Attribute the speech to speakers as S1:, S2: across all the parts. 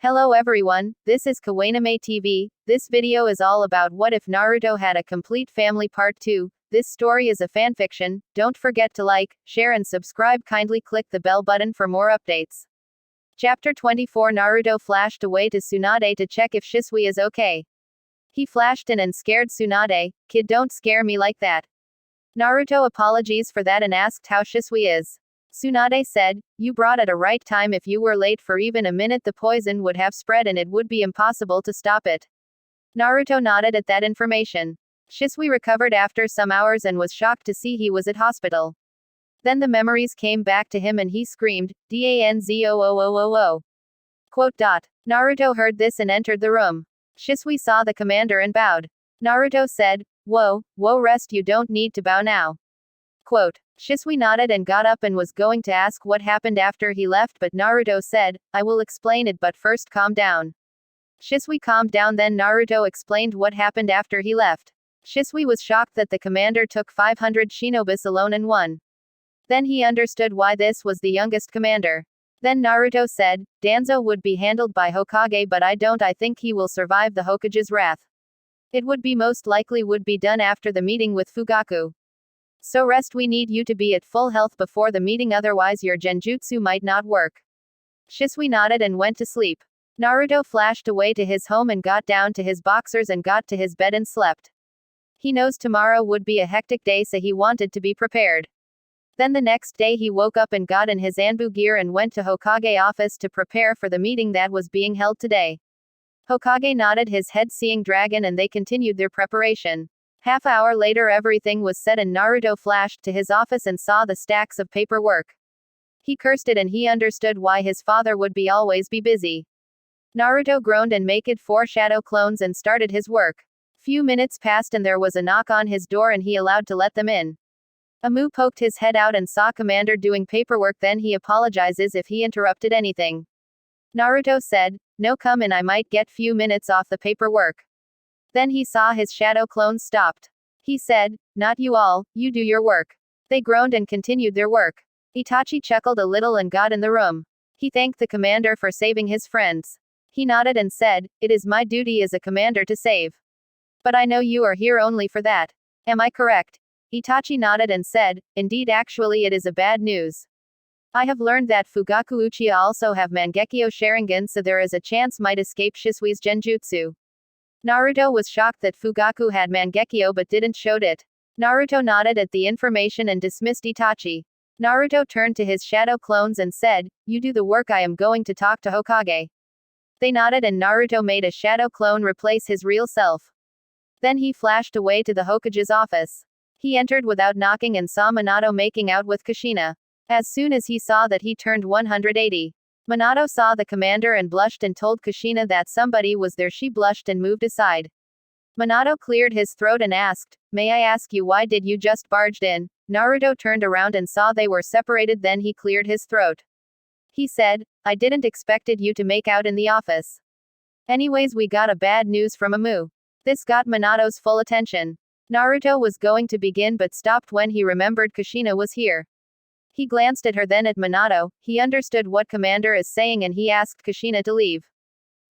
S1: Hello everyone, this is Kawainame TV. This video is all about what if Naruto had a complete family part 2. This story is a fanfiction. Don't forget to like, share and subscribe. Kindly click the bell button for more updates. Chapter 24 Naruto flashed away to Tsunade to check if Shisui is okay. He flashed in and scared Tsunade. Kid, don't scare me like that. Naruto apologies for that and asked how Shisui is. Tsunade said, "You brought at a right time. If you were late for even a minute, the poison would have spread and it would be impossible to stop it." Naruto nodded at that information. Shisui recovered after some hours and was shocked to see he was at hospital. Then the memories came back to him and he screamed, "Danzoo!" Quote. Naruto heard this and entered the room. Shisui saw the commander and bowed. Naruto said, Whoa, rest, you don't need to bow now. Quote. Shisui nodded and got up and was going to ask what happened after he left, but Naruto said, "I will explain it, but first calm down." Shisui calmed down, then Naruto explained what happened after he left. Shisui was shocked that the commander took 500 shinobis alone and won. Then he understood why this was the youngest commander. Then Naruto said, Danzo would be handled by Hokage, but I think he will survive the Hokage's wrath. It would be most likely would be done after the meeting with Fugaku. So rest, we need you to be at full health before the meeting, otherwise your genjutsu might not work. Shisui nodded and went to sleep. Naruto flashed away to his home and got down to his boxers and got to his bed and slept. He knows tomorrow would be a hectic day, so he wanted to be prepared. Then the next day he woke up and got in his Anbu gear and went to Hokage office to prepare for the meeting that was being held today. Hokage nodded his head seeing dragon and they continued their preparation. Half hour later everything was set and Naruto flashed to his office and saw the stacks of paperwork. He cursed it and he understood why his father would always be busy. Naruto groaned and made 4 shadow clones and started his work. Few minutes passed and there was a knock on his door and he allowed to let them in. Amu poked his head out and saw Commander doing paperwork, then he apologizes if he interrupted anything. Naruto said, "No, come in, I might get few minutes off the paperwork." Then he saw his shadow clones stopped. He said, "Not you all, you do your work." They groaned and continued their work. Itachi chuckled a little and got in the room. He thanked the commander for saving his friends. He nodded and said, "It is my duty as a commander to save. But I know you are here only for that. Am I correct?" Itachi nodded and said, "Indeed, actually it is a bad news. I have learned that Fugaku Uchiha also have Mangekyo Sharingan, so there is a chance might escape Shisui's genjutsu." Naruto was shocked that Fugaku had Mangekyo but didn't showed it. Naruto nodded at the information and dismissed Itachi. Naruto turned to his shadow clones and said, "You do the work, I am going to talk to Hokage." They nodded and Naruto made a shadow clone replace his real self. Then he flashed away to the Hokage's office. He entered without knocking and saw Minato making out with Kushina. As soon as he saw that, he turned 180. Minato saw the commander and blushed and told Kushina that somebody was there. She blushed and moved aside. Minato cleared his throat and asked, "May I ask you, why did you just barged in?" Naruto turned around and saw they were separated, then he cleared his throat. He said, "I didn't expected you to make out in the office. Anyways, we got a bad news from Amu." This got Minato's full attention. Naruto was going to begin but stopped when he remembered Kushina was here. He glanced at her, then at Minato. He understood what commander is saying and he asked Kushina to leave.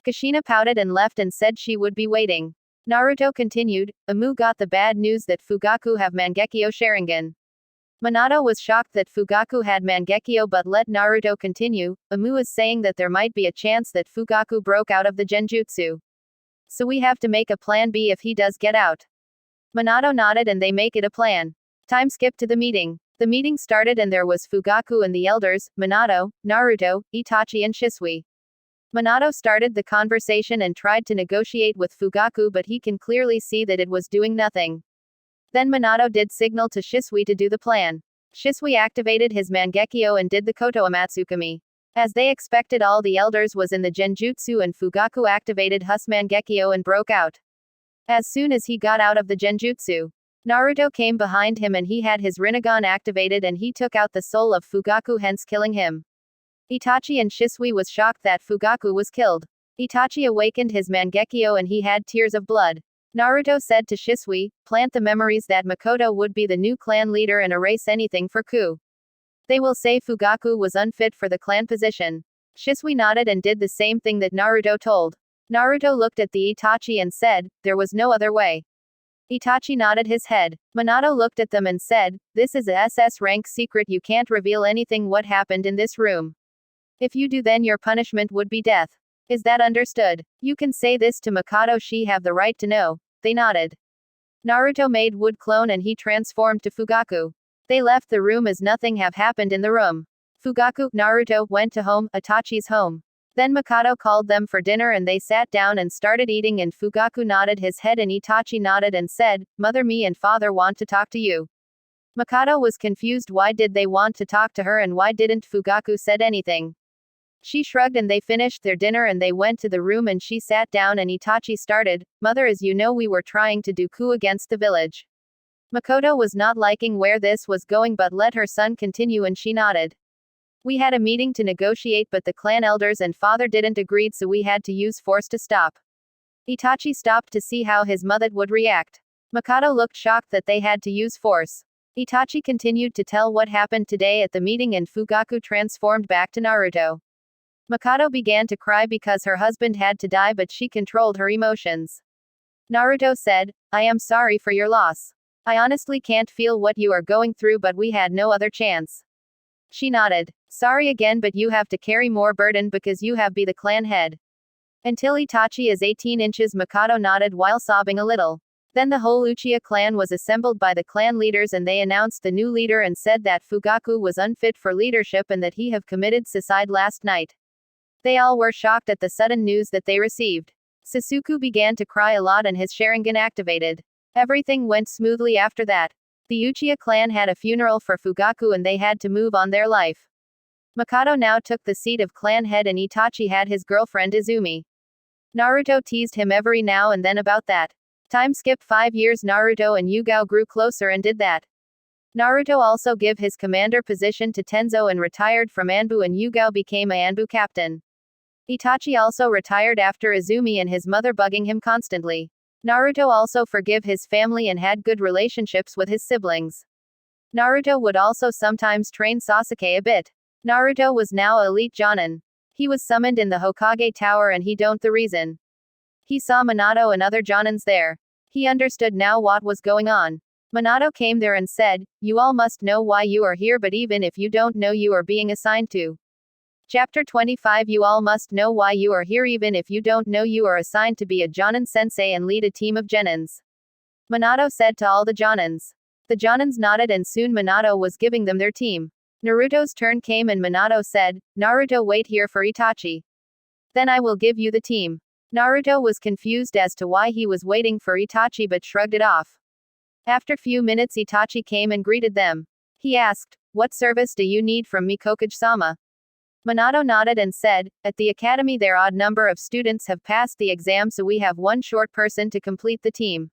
S1: Kushina pouted and left and said she would be waiting. Naruto continued, "Amu got the bad news that Fugaku have Mangekyo Sharingan." Minato was shocked that Fugaku had Mangekyo but let Naruto continue. "Amu is saying that there might be a chance that Fugaku broke out of the genjutsu. So we have to make a plan B if he does get out." Minato nodded and they make it a plan. Time skipped to the meeting. The meeting started and there was Fugaku and the elders, Minato, Naruto, Itachi and Shisui. Minato started the conversation and tried to negotiate with Fugaku, but he can clearly see that it was doing nothing. Then Minato did signal to Shisui to do the plan. Shisui activated his Mangekyo and did the Koto Amatsukami. As they expected, all the elders was in the genjutsu and Fugaku activated his Mangekyo and broke out. As soon as he got out of the genjutsu, Naruto came behind him and he had his Rinnegan activated and he took out the soul of Fugaku, hence killing him. Itachi and Shisui was shocked that Fugaku was killed. Itachi awakened his Mangekyo and he had tears of blood. Naruto said to Shisui, "Plant the memories that Makoto would be the new clan leader and erase anything for Ku. They will say Fugaku was unfit for the clan position." Shisui nodded and did the same thing that Naruto told. Naruto looked at the Itachi and said, there was no other way. Itachi nodded his head. Minato looked at them and said, this is a SS rank secret, you can't reveal anything what happened in this room. If you do then your punishment would be death. Is that understood? You can say this to Makoto, she have the right to know. They nodded. Naruto made wood clone and he transformed to Fugaku. They left the room as nothing have happened in the room. Fugaku, Naruto, went to home, Itachi's home. Then Makoto called them for dinner and they sat down and started eating and Fugaku nodded his head and Itachi nodded and said, Mother, me and father want to talk to you. Makoto was confused, why did they want to talk to her and why didn't Fugaku said anything? She shrugged and they finished their dinner and they went to the room and she sat down and Itachi started, Mother, as you know we were trying to do coup against the village. Makoto was not liking where this was going but let her son continue and she nodded. We had a meeting to negotiate but the clan elders and father didn't agree so we had to use force to stop. Itachi stopped to see how his mother would react. Makoto looked shocked that they had to use force. Itachi continued to tell what happened today at the meeting and Fugaku transformed back to Naruto. Makoto began to cry because her husband had to die but she controlled her emotions. Naruto said, I am sorry for your loss. I honestly can't feel what you are going through but we had no other chance. She nodded. Sorry again but you have to carry more burden because you have be the clan head. Until Itachi is 18 inches Makoto nodded while sobbing a little. Then the whole Uchiha clan was assembled by the clan leaders and they announced the new leader and said that Fugaku was unfit for leadership and that he have committed suicide last night. They all were shocked at the sudden news that they received. Sasuke began to cry a lot and his Sharingan activated. Everything went smoothly after that. The Uchiha clan had a funeral for Fugaku and they had to move on their life. Makoto now took the seat of clan head and Itachi had his girlfriend Izumi. Naruto teased him every now and then about that. Time skipped 5 years. Naruto and Yugao grew closer and did that. Naruto also gave his commander position to Tenzo and retired from Anbu and Yugao became a Anbu captain. Itachi also retired after Izumi and his mother bugging him constantly. Naruto also forgive his family and had good relationships with his siblings. Naruto would also sometimes train Sasuke a bit. Naruto was now elite Jonin. He was summoned in the Hokage Tower and he don't the reason. He saw Minato and other Jonins there. He understood now what was going on. Minato came there and said, you all must know why you are here but even if you don't know you are being assigned to. Chapter 25 You all must know why you are here even if you don't know you are assigned to be a Jonin sensei and lead a team of Genins. Minato said to all the Jonins. The Jonins nodded and soon Minato was giving them their team. Naruto's turn came and Minato said, Naruto wait here for Itachi. Then I will give you the team. Naruto was confused as to why he was waiting for Itachi but shrugged it off. After few minutes Itachi came and greeted them. He asked, what service do you need from me Kokage-sama? Minato nodded and said, at the academy their odd number of students have passed the exam so we have one short person to complete the team.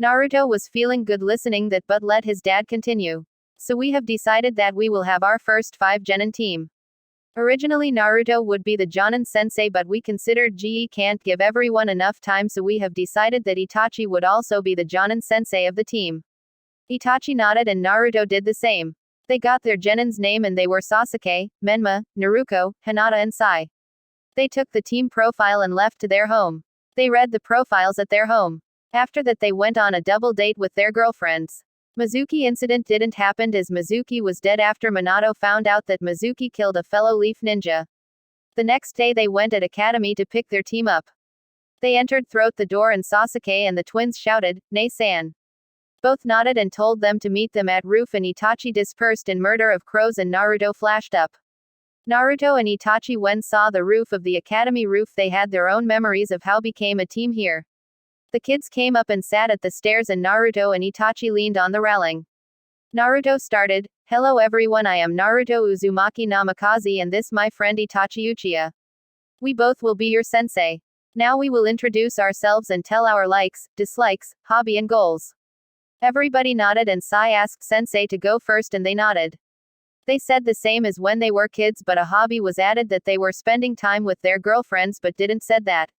S1: Naruto was feeling good listening that but let his dad continue. So we have decided that we will have our first 5 Genin team. Originally Naruto would be the Jonin sensei but we considered GE can't give everyone enough time so we have decided that Itachi would also be the Jonin sensei of the team. Itachi nodded and Naruto did the same. They got their Genin's name and they were Sasuke, Menma, Naruto, Hinata and Sai. They took the team profile and left to their home. They read the profiles at their home. After that they went on a double date with their girlfriends. Mizuki incident didn't happen as Mizuki was dead after Minato found out that Mizuki killed a fellow leaf ninja. The next day they went at academy to pick their team up. They entered through the door and Sasuke and the twins shouted, Nei-san. Both nodded and told them to meet them at roof and Itachi dispersed in murder of crows and Naruto flashed up. Naruto and Itachi when saw the roof of the academy roof they had their own memories of how became a team here. The kids came up and sat at the stairs and Naruto and Itachi leaned on the railing. Naruto started, hello everyone I am Naruto Uzumaki Namikaze and this my friend Itachi Uchiha. We both will be your sensei. Now we will introduce ourselves and tell our likes, dislikes, hobby and goals. Everybody nodded and Sai asked Sensei to go first and they nodded. They said the same as when they were kids but a hobby was added that they were spending time with their girlfriends but didn't said that.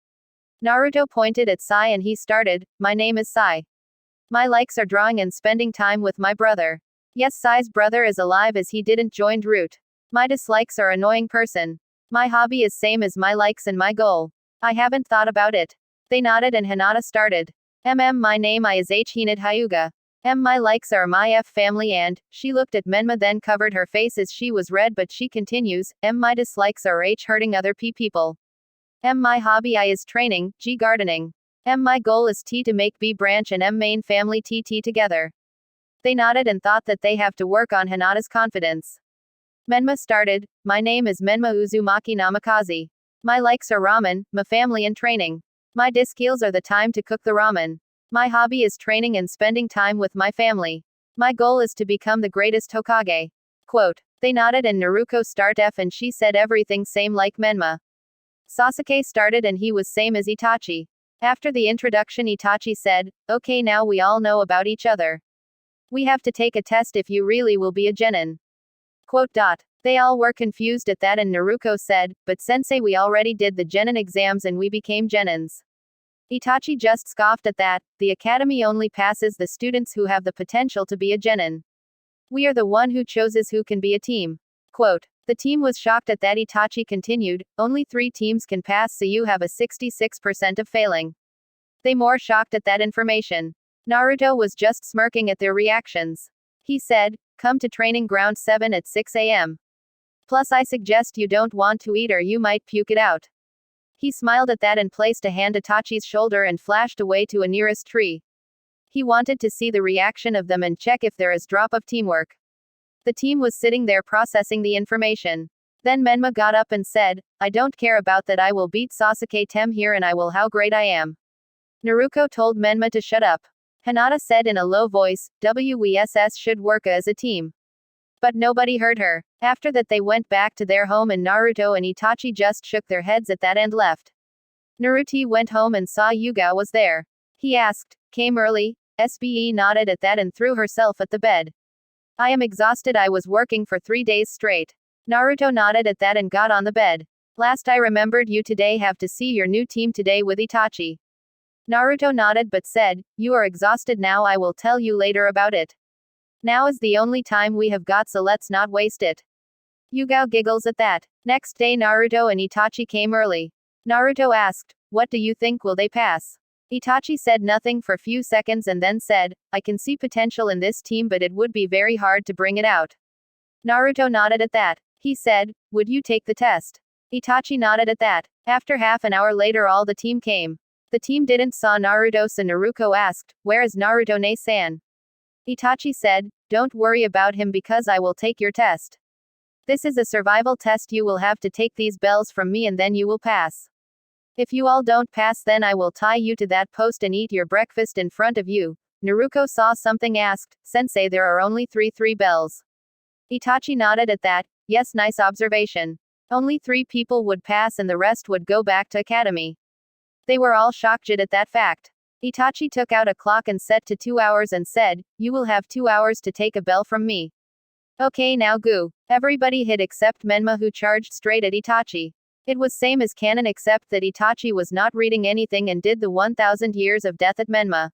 S1: Naruto pointed at Sai and he started, my name is Sai. My likes are drawing and spending time with my brother. Yes Sai's brother is alive as he didn't join Root. My dislikes are annoying person. My hobby is same as my likes and my goal. I haven't thought about it. They nodded and Hinata started. My name I is H Hinat Hyuga. My likes are my F family and, she looked at Menma then covered her face as she was red but she continues, my dislikes are H hurting other people. My hobby I is training, G gardening. My goal is T to make B branch and main family T together. They nodded and thought that they have to work on Hinata's confidence. Menma started, my name is Menma Uzumaki Namikaze. My likes are ramen, my family and training. My skills are the time to cook the ramen. My hobby is training and spending time with my family. My goal is to become the greatest Hokage. Quote. They nodded and Naruto start F and she said everything same like Menma. Sasuke started and he was same as Itachi. After the introduction Itachi said, okay now we all know about each other. We have to take a test if you really will be a genin. Quote. They all were confused at that and Naruto said, but sensei we already did the genin exams and we became genins. Itachi just scoffed at that, the academy only passes the students who have the potential to be a genin. We are the one who chooses who can be a team. Quote. The team was shocked at that Itachi continued, only 3 teams can pass so you have a 66% of failing. They more shocked at that information. Naruto was just smirking at their reactions. He said, come to training ground 7 at 6 a.m. Plus I suggest you don't want to eat or you might puke it out. He smiled at that and placed a hand on Itachi's shoulder and flashed away to a nearest tree. He wanted to see the reaction of them and check if there is drop of teamwork. The team was sitting there processing the information. Then Menma got up and said, I don't care about that I will beat Sasuke Tem here and I will how great I am. Naruto told Menma to shut up. Hinata said in a low voice, WESS should work as a team. But nobody heard her. After that they went back to their home and Naruto and Itachi just shook their heads at that and left. Naruto went home and saw Yuga was there. He asked, came early? SBE nodded at that and threw herself at the bed. I am exhausted I was working for 3 days straight. Naruto nodded at that and got on the bed. Last I remembered you today have to see your new team today with Itachi. Naruto nodded but said, you are exhausted now I will tell you later about it. Now is the only time we have got so let's not waste it. Yuga giggles at that. Next day Naruto and Itachi came early. Naruto asked, what do you think will they pass? Itachi said nothing for few seconds and then said, I can see potential in this team but it would be very hard to bring it out. Naruto nodded at that. He said, would you take the test? Itachi nodded at that. After half an hour later all the team came. The team didn't saw Naruto so Naruto asked, where is Naruto-ne-san? Itachi said, don't worry about him because I will take your test. This is a survival test you will have to take these bells from me and then you will pass. If you all don't pass then I will tie you to that post and eat your breakfast in front of you. Naruto saw something asked, Sensei there are only 3 bells. Itachi nodded at that, yes nice observation. Only 3 people would pass and the rest would go back to academy. They were all shocked at that fact. Itachi took out a clock and set to 2 hours and said, you will have 2 hours to take a bell from me. Okay now go. Everybody hid except Menma who charged straight at Itachi. It was same as canon except that Itachi was not reading anything and did the 1000 years of death at Menma.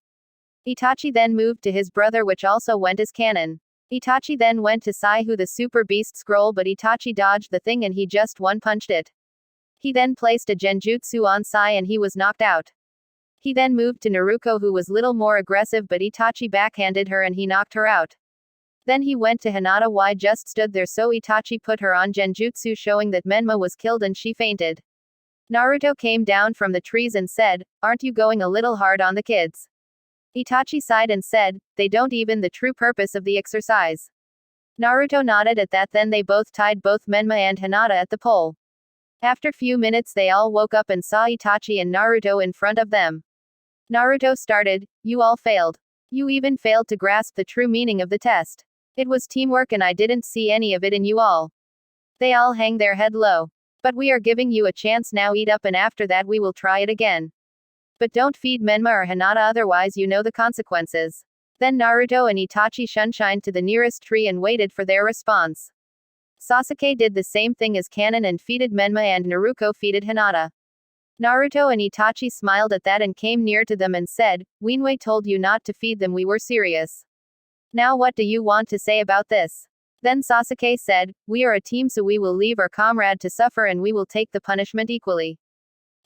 S1: Itachi then moved to his brother which also went as canon. Itachi then went to Sai who the super beast scroll but Itachi dodged the thing and he just one-punched it. He then placed a genjutsu on Sai and he was knocked out. He then moved to Naruto who was little more aggressive but Itachi backhanded her and he knocked her out. Then he went to Hinata who just stood there so Itachi put her on genjutsu showing that Menma was killed and she fainted. Naruto came down from the trees and said, aren't you going a little hard on the kids? Itachi sighed and said, they don't even the true purpose of the exercise. Naruto nodded at that then they both tied both Menma and Hinata at the pole. After few minutes they all woke up and saw Itachi and Naruto in front of them. Naruto started, you all failed. You even failed to grasp the true meaning of the test. It was teamwork and I didn't see any of it in you all. They all hang their head low. But we are giving you a chance now eat up and after that we will try it again. But don't feed Menma or Hinata otherwise you know the consequences. Then Naruto and Itachi shunshined to the nearest tree and waited for their response. Sasuke did the same thing as canon and feeded Menma and Naruto feeded Hinata. Naruto and Itachi smiled at that and came near to them and said, Winwei told you not to feed them we were serious. Now what do you want to say about this? Then Sasuke said, "We are a team, so we will leave our comrade to suffer and we will take the punishment equally."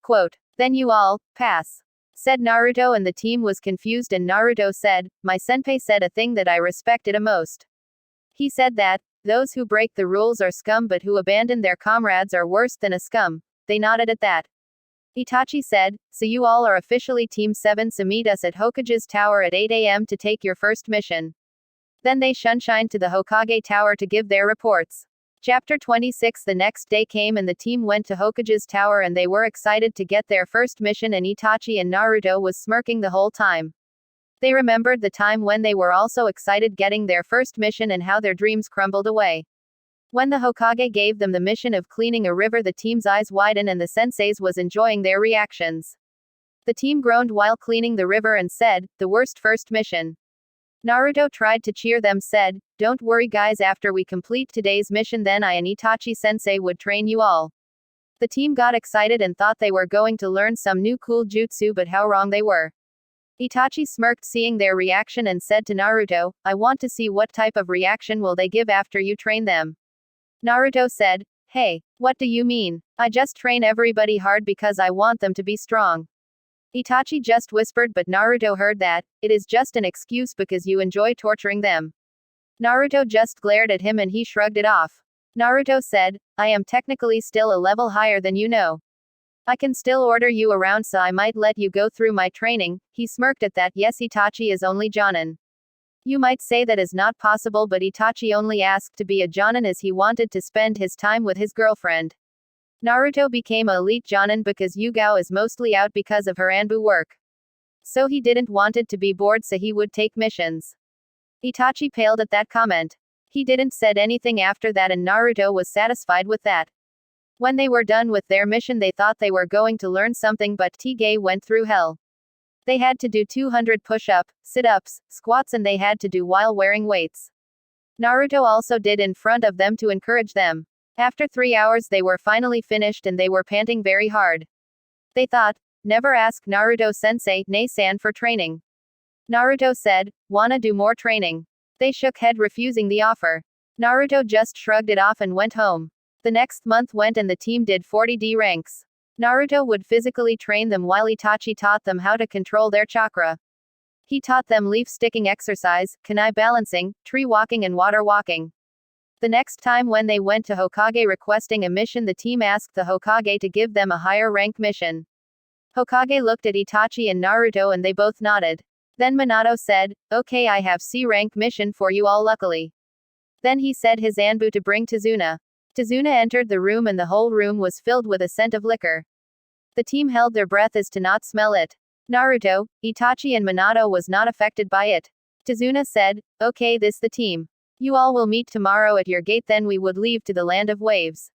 S1: Quote. "Then you all, pass," said Naruto, and the team was confused, and Naruto said, "My senpai said a thing that I respected a most. He said that, those who break the rules are scum, but who abandon their comrades are worse than a scum." They nodded at that. Itachi said, "So you all are officially Team 7, so meet us at Hokage's tower at 8 a.m. to take your first mission." Then they shunshined to the Hokage tower to give their reports. Chapter 26. The next day came and the team went to Hokage's tower, and they were excited to get their first mission, and Itachi and Naruto was smirking the whole time. They remembered the time when they were also excited getting their first mission and how their dreams crumbled away. When the Hokage gave them the mission of cleaning a river, the team's eyes widened and the senseis was enjoying their reactions. The team groaned while cleaning the river and said, "The worst first mission." Naruto tried to cheer them, said, "Don't worry guys, after we complete today's mission then I and Itachi sensei would train you all." The team got excited and thought they were going to learn some new cool jutsu, but how wrong they were. Itachi smirked seeing their reaction and said to Naruto, "I want to see what type of reaction will they give after you train them." Naruto said, "Hey, what do you mean? I just train everybody hard because I want them to be strong." Itachi just whispered, but Naruto heard that, "It is just an excuse because you enjoy torturing them." Naruto just glared at him and he shrugged it off. Naruto said, "I am technically still a level higher than you know. I can still order you around, so I might let you go through my training." He smirked at that. "Yes, Itachi is only Jonin. You might say that is not possible, but Itachi only asked to be a Jonin as he wanted to spend his time with his girlfriend. Naruto became a elite Jonin because Yugao is mostly out because of her Anbu work. So he didn't wanted to be bored, so he would take missions." Itachi paled at that comment. He didn't said anything after that, and Naruto was satisfied with that. When they were done with their mission, they thought they were going to learn something, but Tige went through hell. They had to do 200 push-up, sit-ups, squats, and they had to do while wearing weights. Naruto also did in front of them to encourage them. After 3 hours they were finally finished and they were panting very hard. They thought, "Never ask Naruto-sensei, Nei-san, for training." Naruto said, "Wanna do more training?" They shook head refusing the offer. Naruto just shrugged it off and went home. The next month went and the team did 40D ranks. Naruto would physically train them while Itachi taught them how to control their chakra. He taught them leaf sticking exercise, kunai balancing, tree walking and water walking. The next time when they went to Hokage requesting a mission, the team asked the Hokage to give them a higher rank mission. Hokage looked at Itachi and Naruto and they both nodded. Then Minato said, "Okay, I have C rank mission for you all luckily." Then he said his Anbu to bring Tazuna. Tazuna entered the room and the whole room was filled with a scent of liquor. The team held their breath as to not smell it. Naruto, Itachi and Minato was not affected by it. Tazuna said, "Okay, this the team. You all will meet tomorrow at your gate, then we would leave to the land of waves."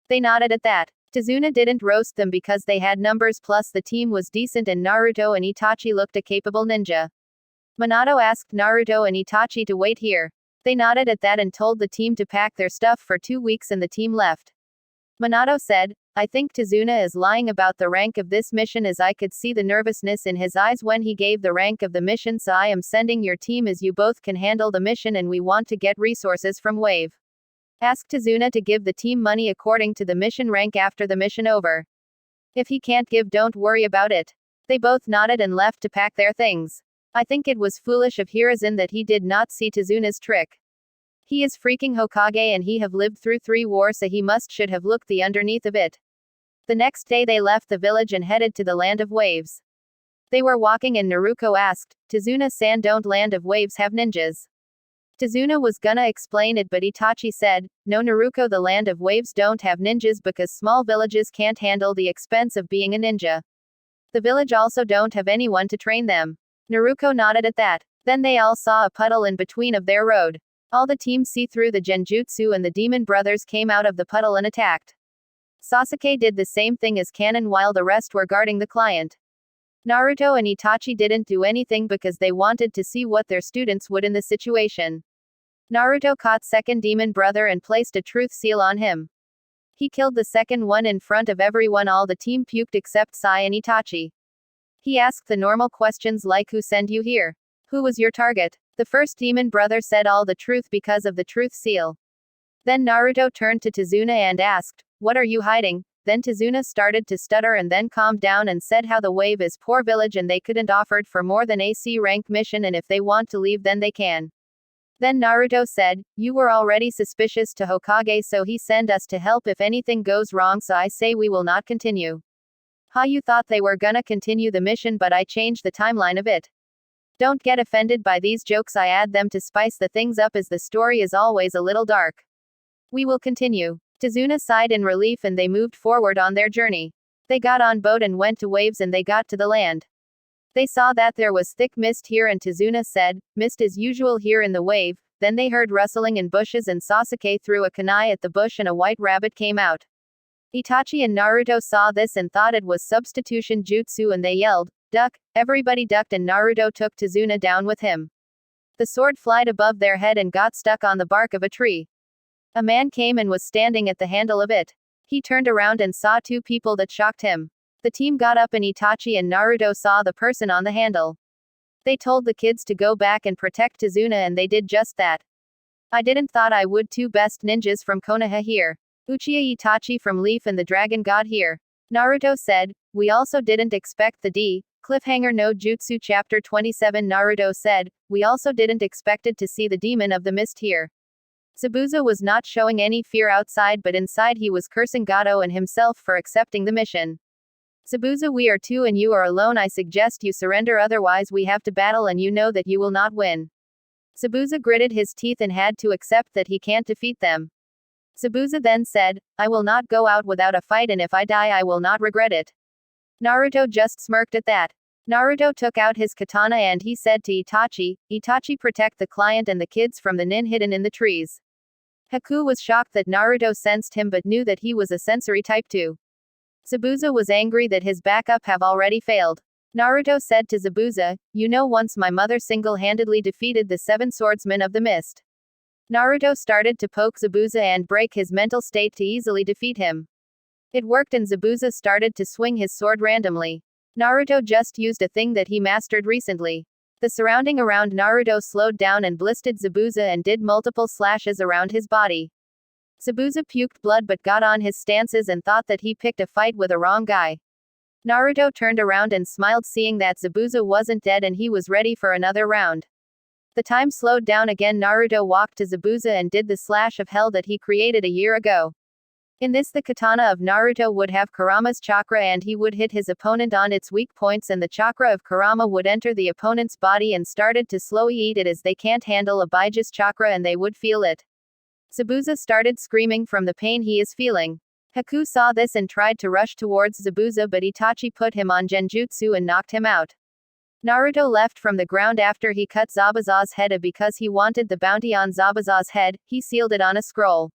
S1: They nodded at that. Tazuna didn't roast them because they had numbers, plus the team was decent and Naruto and Itachi looked a capable ninja. Minato asked Naruto and Itachi to wait here. They nodded at that and told the team to pack their stuff for 2 weeks and the team left. Minato said, "I think Tazuna is lying about the rank of this mission, as I could see the nervousness in his eyes when he gave the rank of the mission, so I am sending your team as you both can handle the mission and we want to get resources from Wave. Ask Tazuna to give the team money according to the mission rank after the mission over. If he can't give, don't worry about it." They both nodded and left to pack their things. I think it was foolish of Hiruzen that he did not see Tazuna's trick. He is freaking Hokage and he have lived through 3 wars, so he should have looked the underneath of it. The next day they left the village and headed to the land of waves. They were walking and Naruto asked, "Tazuna-san, don't land of waves have ninjas?" Tazuna was gonna explain it, but Itachi said, "No Naruto, the land of waves don't have ninjas because small villages can't handle the expense of being a ninja. The village also don't have anyone to train them." Naruto nodded at that. Then they all saw a puddle in between of their road. All the team see through the genjutsu and the demon brothers came out of the puddle and attacked. Sasuke did the same thing as Kanon while the rest were guarding the client. Naruto and Itachi didn't do anything because they wanted to see what their students would in the situation. Naruto caught second demon brother and placed a truth seal on him. He killed the second one in front of everyone. All the team puked except Sai and Itachi. He asked the normal questions like, "Who sent you here? Who was your target? The first demon brother said all the truth because of the truth seal. Then Naruto turned to Tazuna and asked, "What are you hiding?" Then Tazuna started to stutter and then calmed down and said how the wave is poor village and they couldn't offered for more than AC rank mission and if they want to leave then they can. Then Naruto said, "You were already suspicious to Hokage so he sent us to help if anything goes wrong so I say we will not continue." "Ha, you thought they were gonna continue the mission but I changed the timeline of it. Don't get offended by these jokes, I add them to spice the things up as the story is always a little dark. We will continue." Tazuna sighed in relief and they moved forward on their journey. They got on boat and went to waves and they got to the land. They saw that there was thick mist here and Tazuna said, "Mist is usual here in the wave." Then they heard rustling in bushes and Sasuke threw a kunai at the bush and a white rabbit came out. Itachi and Naruto saw this and thought it was substitution jutsu and they yelled, "Duck!" Everybody ducked and Naruto took Tazuna down with him. The sword flied above their head and got stuck on the bark of a tree. A man came and was standing at the handle of it. He turned around and saw two people that shocked him. The team got up and Itachi and Naruto saw the person on the handle. They told the kids to go back and protect Tazuna and they did just that. "I didn't thought I would. Two best ninjas from Konoha here. Uchiha Itachi from Leaf and the Dragon God here." Naruto said, "We also didn't expect the cliffhanger no jutsu." Chapter 27 Naruto said, "We also didn't expected to see the demon of the mist here." Zabuza was not showing any fear outside but inside he was cursing Gato and himself for accepting the mission. "Zabuza, we are two and you are alone. I suggest you surrender otherwise we have to battle and you know that you will not win." Zabuza gritted his teeth and had to accept that he can't defeat them. Zabuza then said, "I will not go out without a fight and if I die I will not regret it." Naruto just smirked at that. Naruto took out his katana and he said to Itachi, "Itachi, protect the client and the kids from the nin hidden in the trees." Haku was shocked that Naruto sensed him but knew that he was a sensory type too. Zabuza was angry that his backup have already failed. Naruto said to Zabuza, "You know once my mother single-handedly defeated the 7 swordsmen of the mist." Naruto started to poke Zabuza and break his mental state to easily defeat him. It worked and Zabuza started to swing his sword randomly. Naruto just used a thing that he mastered recently. The surrounding around Naruto slowed down and blistered Zabuza and did multiple slashes around his body. Zabuza puked blood but got on his stances and thought that he picked a fight with a wrong guy. Naruto turned around and smiled seeing that Zabuza wasn't dead and he was ready for another round. The time slowed down again. Naruto walked to Zabuza and did the slash of hell that he created a year ago. In this the katana of Naruto would have Kurama's chakra and he would hit his opponent on its weak points and the chakra of Kurama would enter the opponent's body and started to slowly eat it as they can't handle Abijah's chakra and they would feel it. Zabuza started screaming from the pain he is feeling. Haku saw this and tried to rush towards Zabuza but Itachi put him on genjutsu and knocked him out. Naruto left from the ground after he cut Zabuza's head because he wanted the bounty on Zabuza's head. He sealed it on a scroll.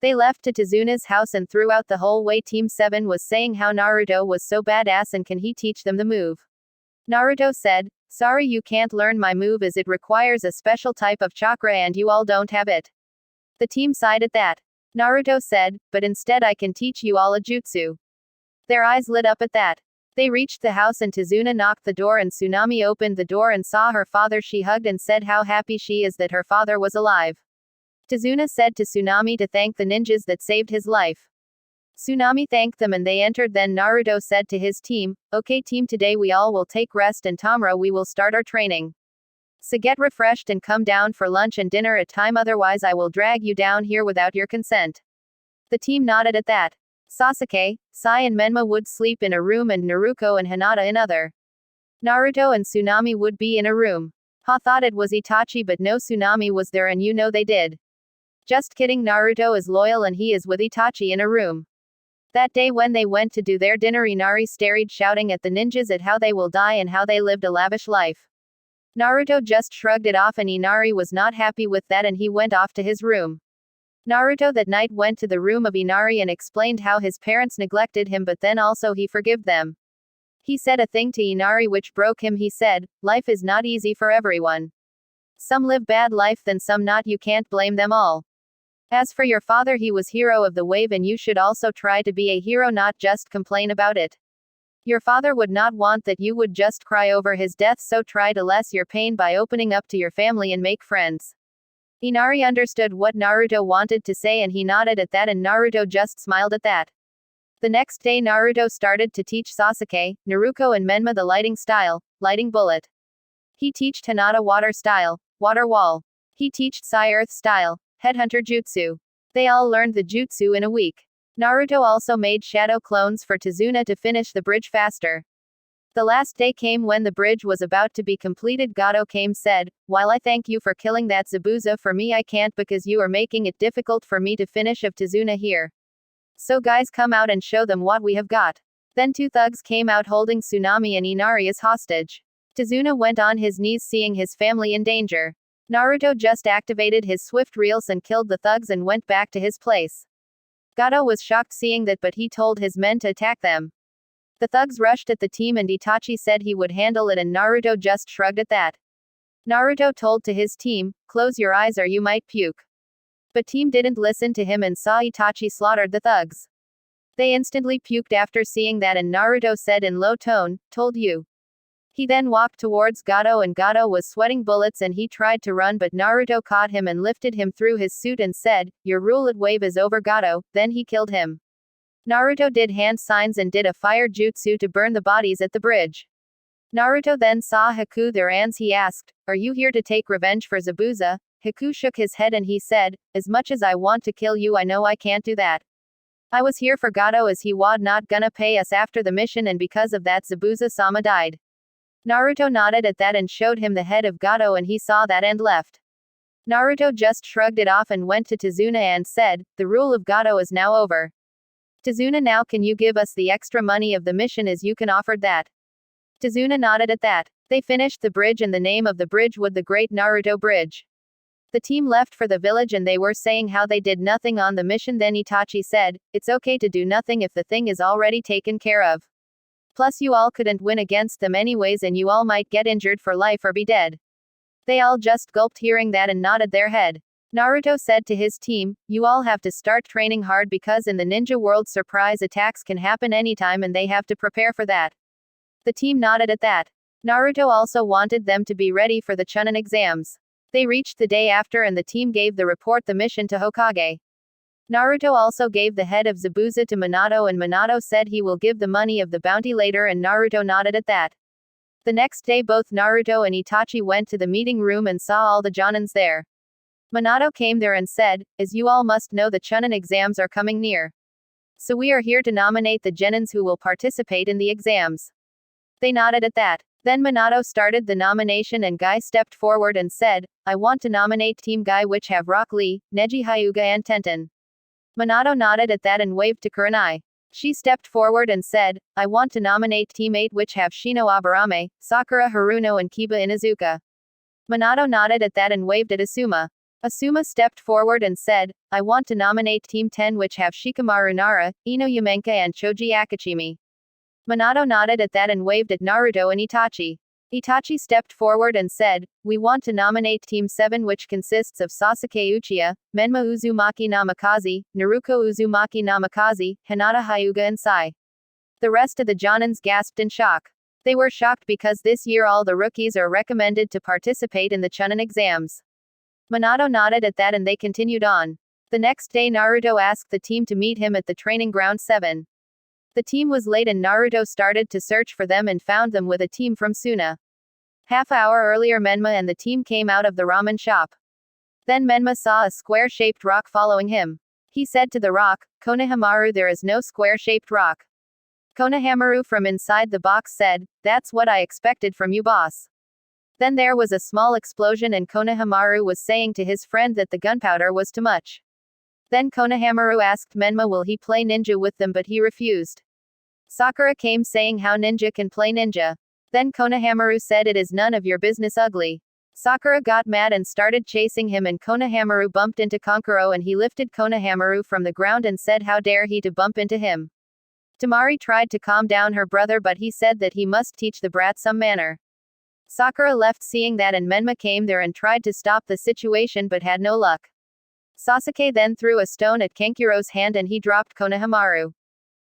S1: They left to Tazuna's house and throughout the whole way Team 7 was saying how Naruto was so badass and can he teach them the move. Naruto said, "Sorry you can't learn my move as it requires a special type of chakra and you all don't have it." The team sighed at that. Naruto said, "But instead I can teach you all a jutsu." Their eyes lit up at that. They reached the house and Tazuna knocked the door and Tsunami opened the door and saw her father. She hugged and said how happy she is that her father was alive. Tazuna said to Tsunami to thank the ninjas that saved his life. Tsunami thanked them and they entered. Then Naruto said to his team, "Okay team, today we all will take rest and tomorrow we will start our training. So get refreshed and come down for lunch and dinner at time otherwise I will drag you down here without your consent." The team nodded at that. Sasuke, Sai and Menma would sleep in a room and Naruto and Hinata in other. Naruto and Tsunami would be in a room. Ha thought it was Itachi but no, Tsunami was there and you know they did. Just kidding, Naruto is loyal and he is with Itachi in a room. That day when they went to do their dinner Inari started shouting at the ninjas at how they will die and how they lived a lavish life. Naruto just shrugged it off and Inari was not happy with that and he went off to his room. Naruto that night went to the room of Inari and explained how his parents neglected him but then also he forgave them. He said a thing to Inari which broke him. He said, "Life is not easy for everyone. Some live bad life then some not, you can't blame them all. As for your father, he was hero of the wave and you should also try to be a hero, not just complain about it." Your father would not want that you would just cry over his death, so try to lessen your pain by opening up to your family and make friends. Inari understood what Naruto wanted to say and he nodded at that, and Naruto just smiled at that. The next day Naruto started to teach Sasuke, Naruto and Menma the lighting style, lighting bullet. He teached Hinata water style, water wall. He teached Sai earth style, headhunter jutsu. They all learned the jutsu in a week. Naruto also made shadow clones for Tazuna to finish the bridge faster. The last day came when the bridge was about to be completed. Gato came said, "While I thank you for killing that Zabuza, for me I can't because you are making it difficult for me to finish of Tazuna here. So guys, come out and show them what we have got." Then two thugs came out holding Tsunami and Inari as hostage. Tazuna went on his knees seeing his family in danger. Naruto just activated his swift reels and killed the thugs and went back to his place. Gato was shocked seeing that, but he told his men to attack them. The thugs rushed at the team and Itachi said he would handle it, and Naruto just shrugged at that. Naruto told to his team, "Close your eyes or you might puke." But team didn't listen to him and saw Itachi slaughtered the thugs. They instantly puked after seeing that, and Naruto said in low tone, "Told you." He then walked towards Gato and Gato was sweating bullets and he tried to run, but Naruto caught him and lifted him through his suit and said, "Your rule at wave is over, Gato." Then he killed him. Naruto did hand signs and did a fire jutsu to burn the bodies at the bridge. Naruto then saw Haku there and he asked, "Are you here to take revenge for Zabuza?" Haku shook his head and he said, "As much as I want to kill you, I know I can't do that. I was here for Gato as he was not gonna pay us after the mission, and because of that Zabuza-sama died." Naruto nodded at that and showed him the head of Gato, and he saw that and left. Naruto just shrugged it off and went to Tazuna and said, "The rule of Gato is now over. Tazuna, now can you give us the extra money of the mission as you can offered that?" Tazuna nodded at that. They finished the bridge, and the name of the bridge was the Great Naruto Bridge. The team left for the village and they were saying how they did nothing on the mission. Then Itachi said, "It's okay to do nothing if the thing is already taken care of. Plus you all couldn't win against them anyways, and you all might get injured for life or be dead." They all just gulped hearing that and nodded their head. Naruto said to his team, "You all have to start training hard because in the ninja world surprise attacks can happen anytime and they have to prepare for that." The team nodded at that. Naruto also wanted them to be ready for the Chunin exams. They reached the day after and the team gave the report the mission to Hokage. Naruto also gave the head of Zabuza to Minato, and Minato said he will give the money of the bounty later, and Naruto nodded at that. The next day both Naruto and Itachi went to the meeting room and saw all the Jonins there. Minato came there and said, "As you all must know, the Chunin exams are coming near. So we are here to nominate the Genins who will participate in the exams." They nodded at that. Then Minato started the nomination and Guy stepped forward and said, "I want to nominate Team Guy, which have Rock Lee, Neji Hyuga and Tenten." Minato nodded at that and waved to Kurenai. She stepped forward and said, "I want to nominate Team 8, which have Shino Aburame, Sakura Haruno and Kiba Inuzuka." Minato nodded at that and waved at Asuma. Asuma stepped forward and said, "I want to nominate Team 10, which have Shikamaru Nara, Ino Yamenka and Choji Akachimi." Minato nodded at that and waved at Naruto and Itachi. Itachi stepped forward and said, "We want to nominate Team 7, which consists of Sasuke Uchiha, Menma Uzumaki Namikaze, Naruto Uzumaki Namikaze, Hinata Hyuga and Sai." The rest of the Jonins gasped in shock. They were shocked because this year all the rookies are recommended to participate in the Chunin exams. Minato nodded at that and they continued on. The next day Naruto asked the team to meet him at the training ground 7. The team was late and Naruto started to search for them and found them with a team from Suna. Half-hour earlier Menma and the team came out of the ramen shop. Then Menma saw a square-shaped rock following him. He said to the rock, "Konohamaru, there is no square-shaped rock." Konohamaru from inside the box said, "That's what I expected from you, boss." Then there was a small explosion and Konohamaru was saying to his friend that the gunpowder was too much. Then Konohamaru asked Menma will he play ninja with them, but he refused. Sakura came saying how ninja can play ninja. Then Konohamaru said, "It is none of your business, ugly." Sakura got mad and started chasing him and Konohamaru bumped into Kankuro and he lifted Konohamaru from the ground and said how dare he to bump into him. Tamari tried to calm down her brother but he said that he must teach the brat some manner. Sakura left seeing that and Menma came there and tried to stop the situation but had no luck. Sasuke then threw a stone at Kankuro's hand and he dropped Konohamaru.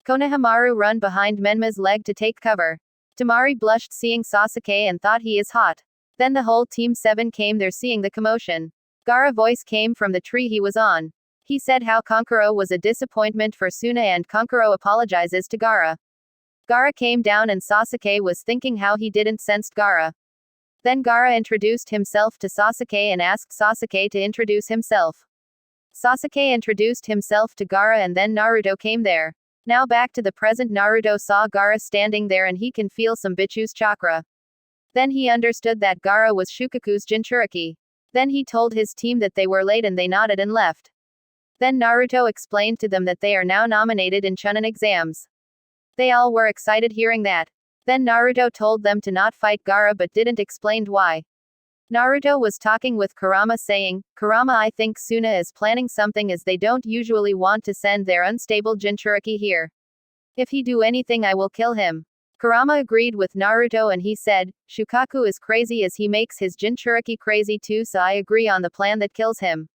S1: Konohamaru run behind Menma's leg to take cover. Temari blushed seeing Sasuke and thought he is hot. Then the whole Team 7 came there seeing the commotion. Gaara voice came from the tree he was on. He said how Kankuro was a disappointment for Suna and Kankuro apologizes to Gaara. Gaara came down and Sasuke was thinking how he didn't sensed Gaara. Then Gaara introduced himself to Sasuke and asked Sasuke to introduce himself. Sasuke introduced himself to Gaara and then Naruto came there. Now back to the present, Naruto saw Gaara standing there and he can feel some Bichu's chakra. Then he understood that Gaara was Shukaku's Jinchuriki. Then he told his team that they were late and they nodded and left. Then Naruto explained to them that they are now nominated in Chunin exams. They all were excited hearing that. Then Naruto told them to not fight Gaara but didn't explain why. Naruto was talking with Kurama saying, Kurama, I think Suna is planning something as they don't usually want to send their unstable Jinchuriki here. If he do anything I will kill him. Kurama agreed with Naruto and he said, Shukaku is crazy as he makes his Jinchuriki crazy too, so I agree on the plan that kills him.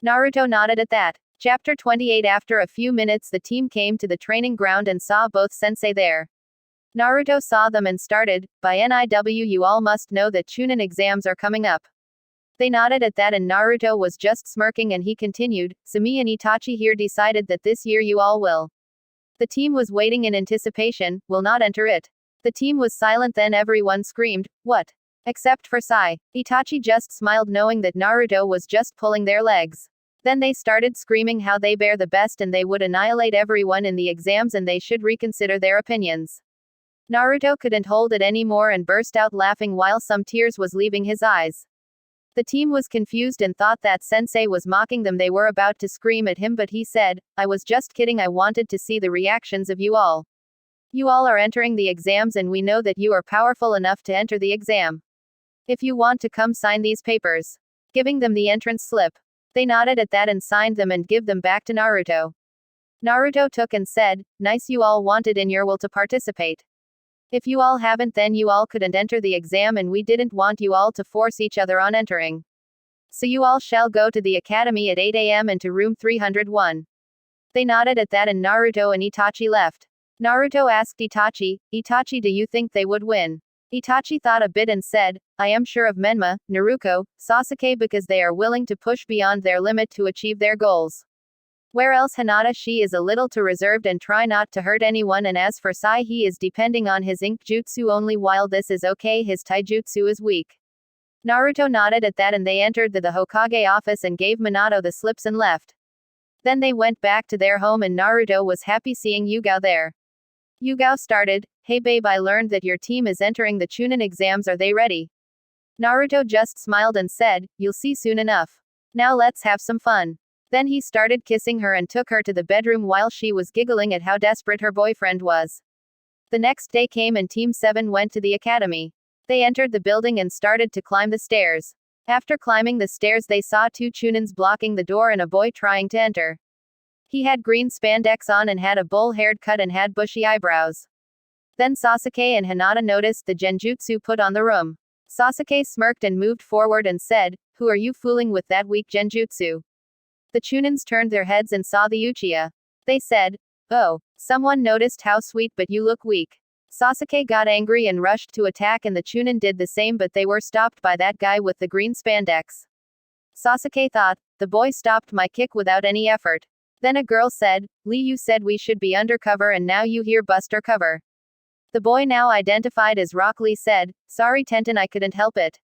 S1: Naruto nodded at that. Chapter 28. After a few minutes the team came to the training ground and saw both sensei there. Naruto saw them and started, by NIW you all must know that Chunin exams are coming up. They nodded at that and Naruto was just smirking and he continued, Sumi and Itachi here decided that this year you all will. The team was waiting in anticipation, will not enter it. The team was silent then everyone screamed, what? Except for Sai. Itachi just smiled knowing that Naruto was just pulling their legs. Then they started screaming how they bear the best and they would annihilate everyone in the exams and they should reconsider their opinions. Naruto couldn't hold it anymore and burst out laughing while some tears was leaving his eyes. The team was confused and thought that sensei was mocking them. They were about to scream at him but he said, I was just kidding, I wanted to see the reactions of you all. You all are entering the exams and we know that you are powerful enough to enter the exam. If you want to come sign these papers. Giving them the entrance slip. They nodded at that and signed them and give them back to Naruto. Naruto took and said, nice, you all wanted in your will to participate. If you all haven't then you all couldn't enter the exam and we didn't want you all to force each other on entering. So you all shall go to the academy at 8 a.m. and to room 301. They nodded at that and Naruto and Itachi left. Naruto asked Itachi, Itachi, do you think they would win? Itachi thought a bit and said, I am sure of Menma, Naruto, Sasuke because they are willing to push beyond their limit to achieve their goals. Where else Hinata, she is a little too reserved and try not to hurt anyone, and as for Sai, he is depending on his ink jutsu only. While this is okay, his taijutsu is weak. Naruto nodded at that and they entered the Hokage office and gave Minato the slips and left. Then they went back to their home and Naruto was happy seeing Yugao there. Yugao started, hey babe, I learned that your team is entering the Chunin exams, are they ready? Naruto just smiled and said, you'll see soon enough. Now let's have some fun. Then he started kissing her and took her to the bedroom while she was giggling at how desperate her boyfriend was. The next day came and Team 7 went to the academy. They entered the building and started to climb the stairs. After climbing the stairs they saw two Chunins blocking the door and a boy trying to enter. He had green spandex on and had a bowl-haired cut and had bushy eyebrows. Then Sasuke and Hinata noticed the genjutsu put on the room. Sasuke smirked and moved forward and said, who are you fooling with that weak genjutsu? The Chunins turned their heads and saw the Uchiha. They said, oh, someone noticed how sweet but you look weak. Sasuke got angry and rushed to attack and the Chunin did the same but they were stopped by that guy with the green spandex. Sasuke thought, the boy stopped my kick without any effort. Then a girl said, Lee, you said we should be undercover and now you here bust our cover. The boy now identified as Rock Lee said, sorry Tenten, I couldn't help it.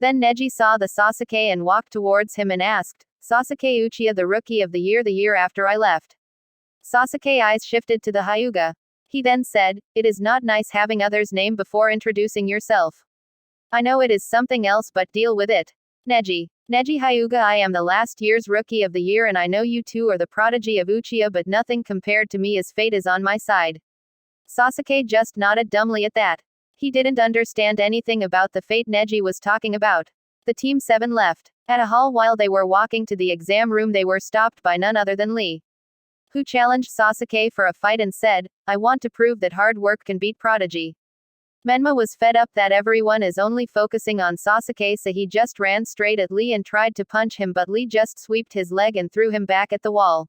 S1: Then Neji saw the Sasuke and walked towards him and asked, Sasuke Uchiha the rookie of the year after I left. Sasuke eyes shifted to the Hyuga. He then said, it is not nice having others' name before introducing yourself. I know it is something else but deal with it. Neji Hyuga, I am the last year's rookie of the year and I know you two are the prodigy of Uchiha but nothing compared to me as fate is on my side. Sasuke just nodded dumbly at that. He didn't understand anything about the fate Neji was talking about. The Team 7 left. At a hall while they were walking to the exam room they were stopped by none other than Lee, who challenged Sasuke for a fight and said, I want to prove that hard work can beat prodigy. Menma was fed up that everyone is only focusing on Sasuke so he just ran straight at Lee and tried to punch him but Lee just swept his leg and threw him back at the wall.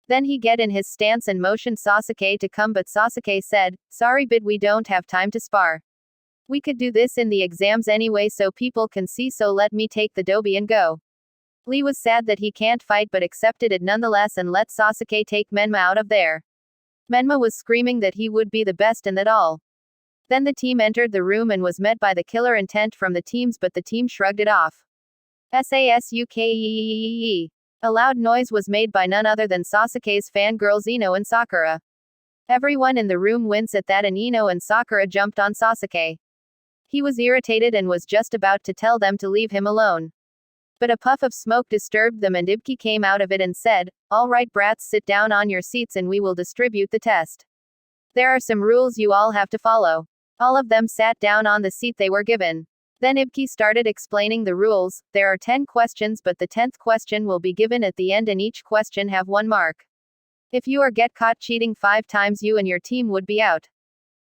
S1: Then he get in his stance and motioned Sasuke to come, but Sasuke said, "Sorry, but we don't have time to spar. We could do this in the exams anyway so people can see, so let me take the dobi and go." Lee was sad that he can't fight but accepted it nonetheless and let Sasuke take Menma out of there. Menma was screaming that he would be the best and that all. Then the team entered the room and was met by the killer intent from the teams, but the team shrugged it off. Sasuke. A loud noise was made by none other than Sasuke's fangirls Ino and Sakura. Everyone in the room winced at that and Ino and Sakura jumped on Sasuke. He was irritated and was just about to tell them to leave him alone. But a puff of smoke disturbed them and Ibki came out of it and said, "All right brats, sit down on your seats and we will distribute the test. There are some rules you all have to follow." All of them sat down on the seat they were given. Then Ibki started explaining the rules. There are 10 questions, but the 10th question will be given at the end and each question have 1 mark. If you get caught cheating 5 times, you and your team would be out.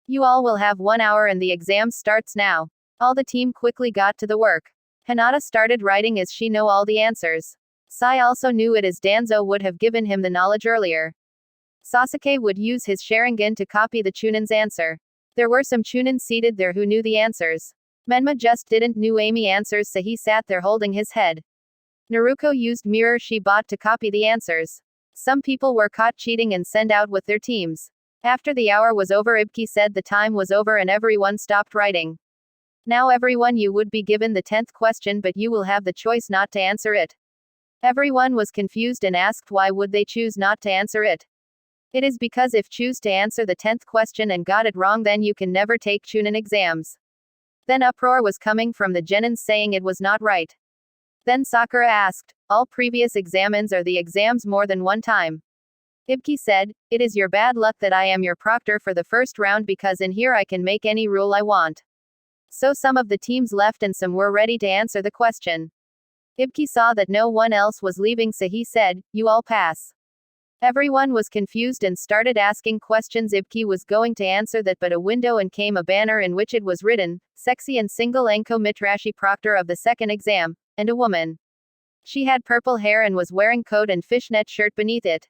S1: You all will have 1 hour and the exam starts now. All the team quickly got to the work. Hinata started writing as she knew all the answers. Sai also knew it as Danzo would have given him the knowledge earlier. Sasuke would use his Sharingan to copy the Chunin's answer. There were some Chunin seated there who knew the answers. Menma just didn't knew Amy answers, so he sat there holding his head. Naruto used mirror she bought to copy the answers. Some people were caught cheating and sent out with their teams. After the hour was over, Ibki said the time was over and everyone stopped writing. Now everyone, you would be given the 10th question, but you will have the choice not to answer it. Everyone was confused and asked why would they choose not to answer it. It is because if choose to answer the 10th question and got it wrong, then you can never take Chunin exams. Then uproar was coming from the Genins saying it was not right. Then Sakura asked, "All previous examens are the exams more than 1 time?" Ibki said, "It is your bad luck that I am your proctor for the first round, because in here I can make any rule I want." So some of the teams left and some were ready to answer the question. Ibki saw that no one else was leaving, so he said, "You all pass." Everyone was confused and started asking questions. Ibki was going to answer that, but a window and came a banner in which it was written, "Sexy and single Enko Mitrashi proctor of the second exam," and a woman. She had purple hair and was wearing coat and fishnet shirt beneath it.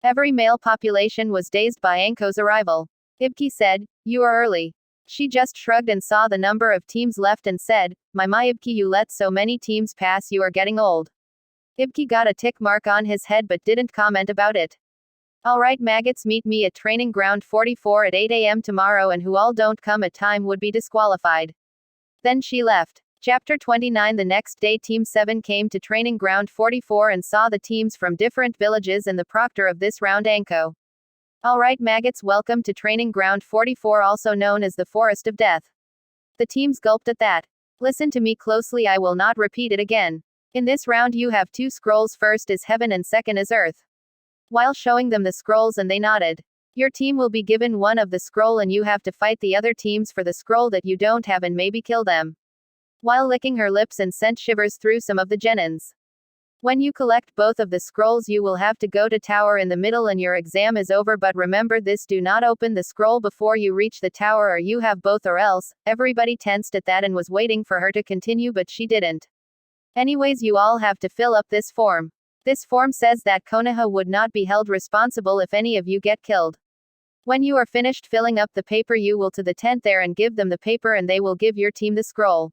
S1: Every male population was dazed by Enko's arrival. Ibki said, "You are early." She just shrugged and saw the number of teams left and said, My Ibki, you let so many teams pass, you are getting old." Ibki got a tick mark on his head but didn't comment about it. "Alright maggots, meet me at training ground 44 at 8 a.m. tomorrow, and who all don't come at time would be disqualified." Then she left. Chapter 29. The next day Team 7 came to training ground 44 and saw the teams from different villages and the proctor of this round, Anko. "Alright maggots, welcome to training ground 44, also known as the Forest of Death." The teams gulped at that. "Listen to me closely, I will not repeat it again. In this round you have 2 scrolls, first is heaven and second is earth." While showing them the scrolls and they nodded. "Your team will be given one of the scroll and you have to fight the other teams for the scroll that you don't have and maybe kill them." While licking her lips and sent shivers through some of the Genins. "When you collect both of the scrolls you will have to go to tower in the middle and your exam is over, but remember this, do not open the scroll before you reach the tower or you have both or else." Everybody tensed at that and was waiting for her to continue, but she didn't. "Anyways, you all have to fill up this form. This form says that Konoha would not be held responsible if any of you get killed. When you are finished filling up the paper you will to the tent there and give them the paper and they will give your team the scroll."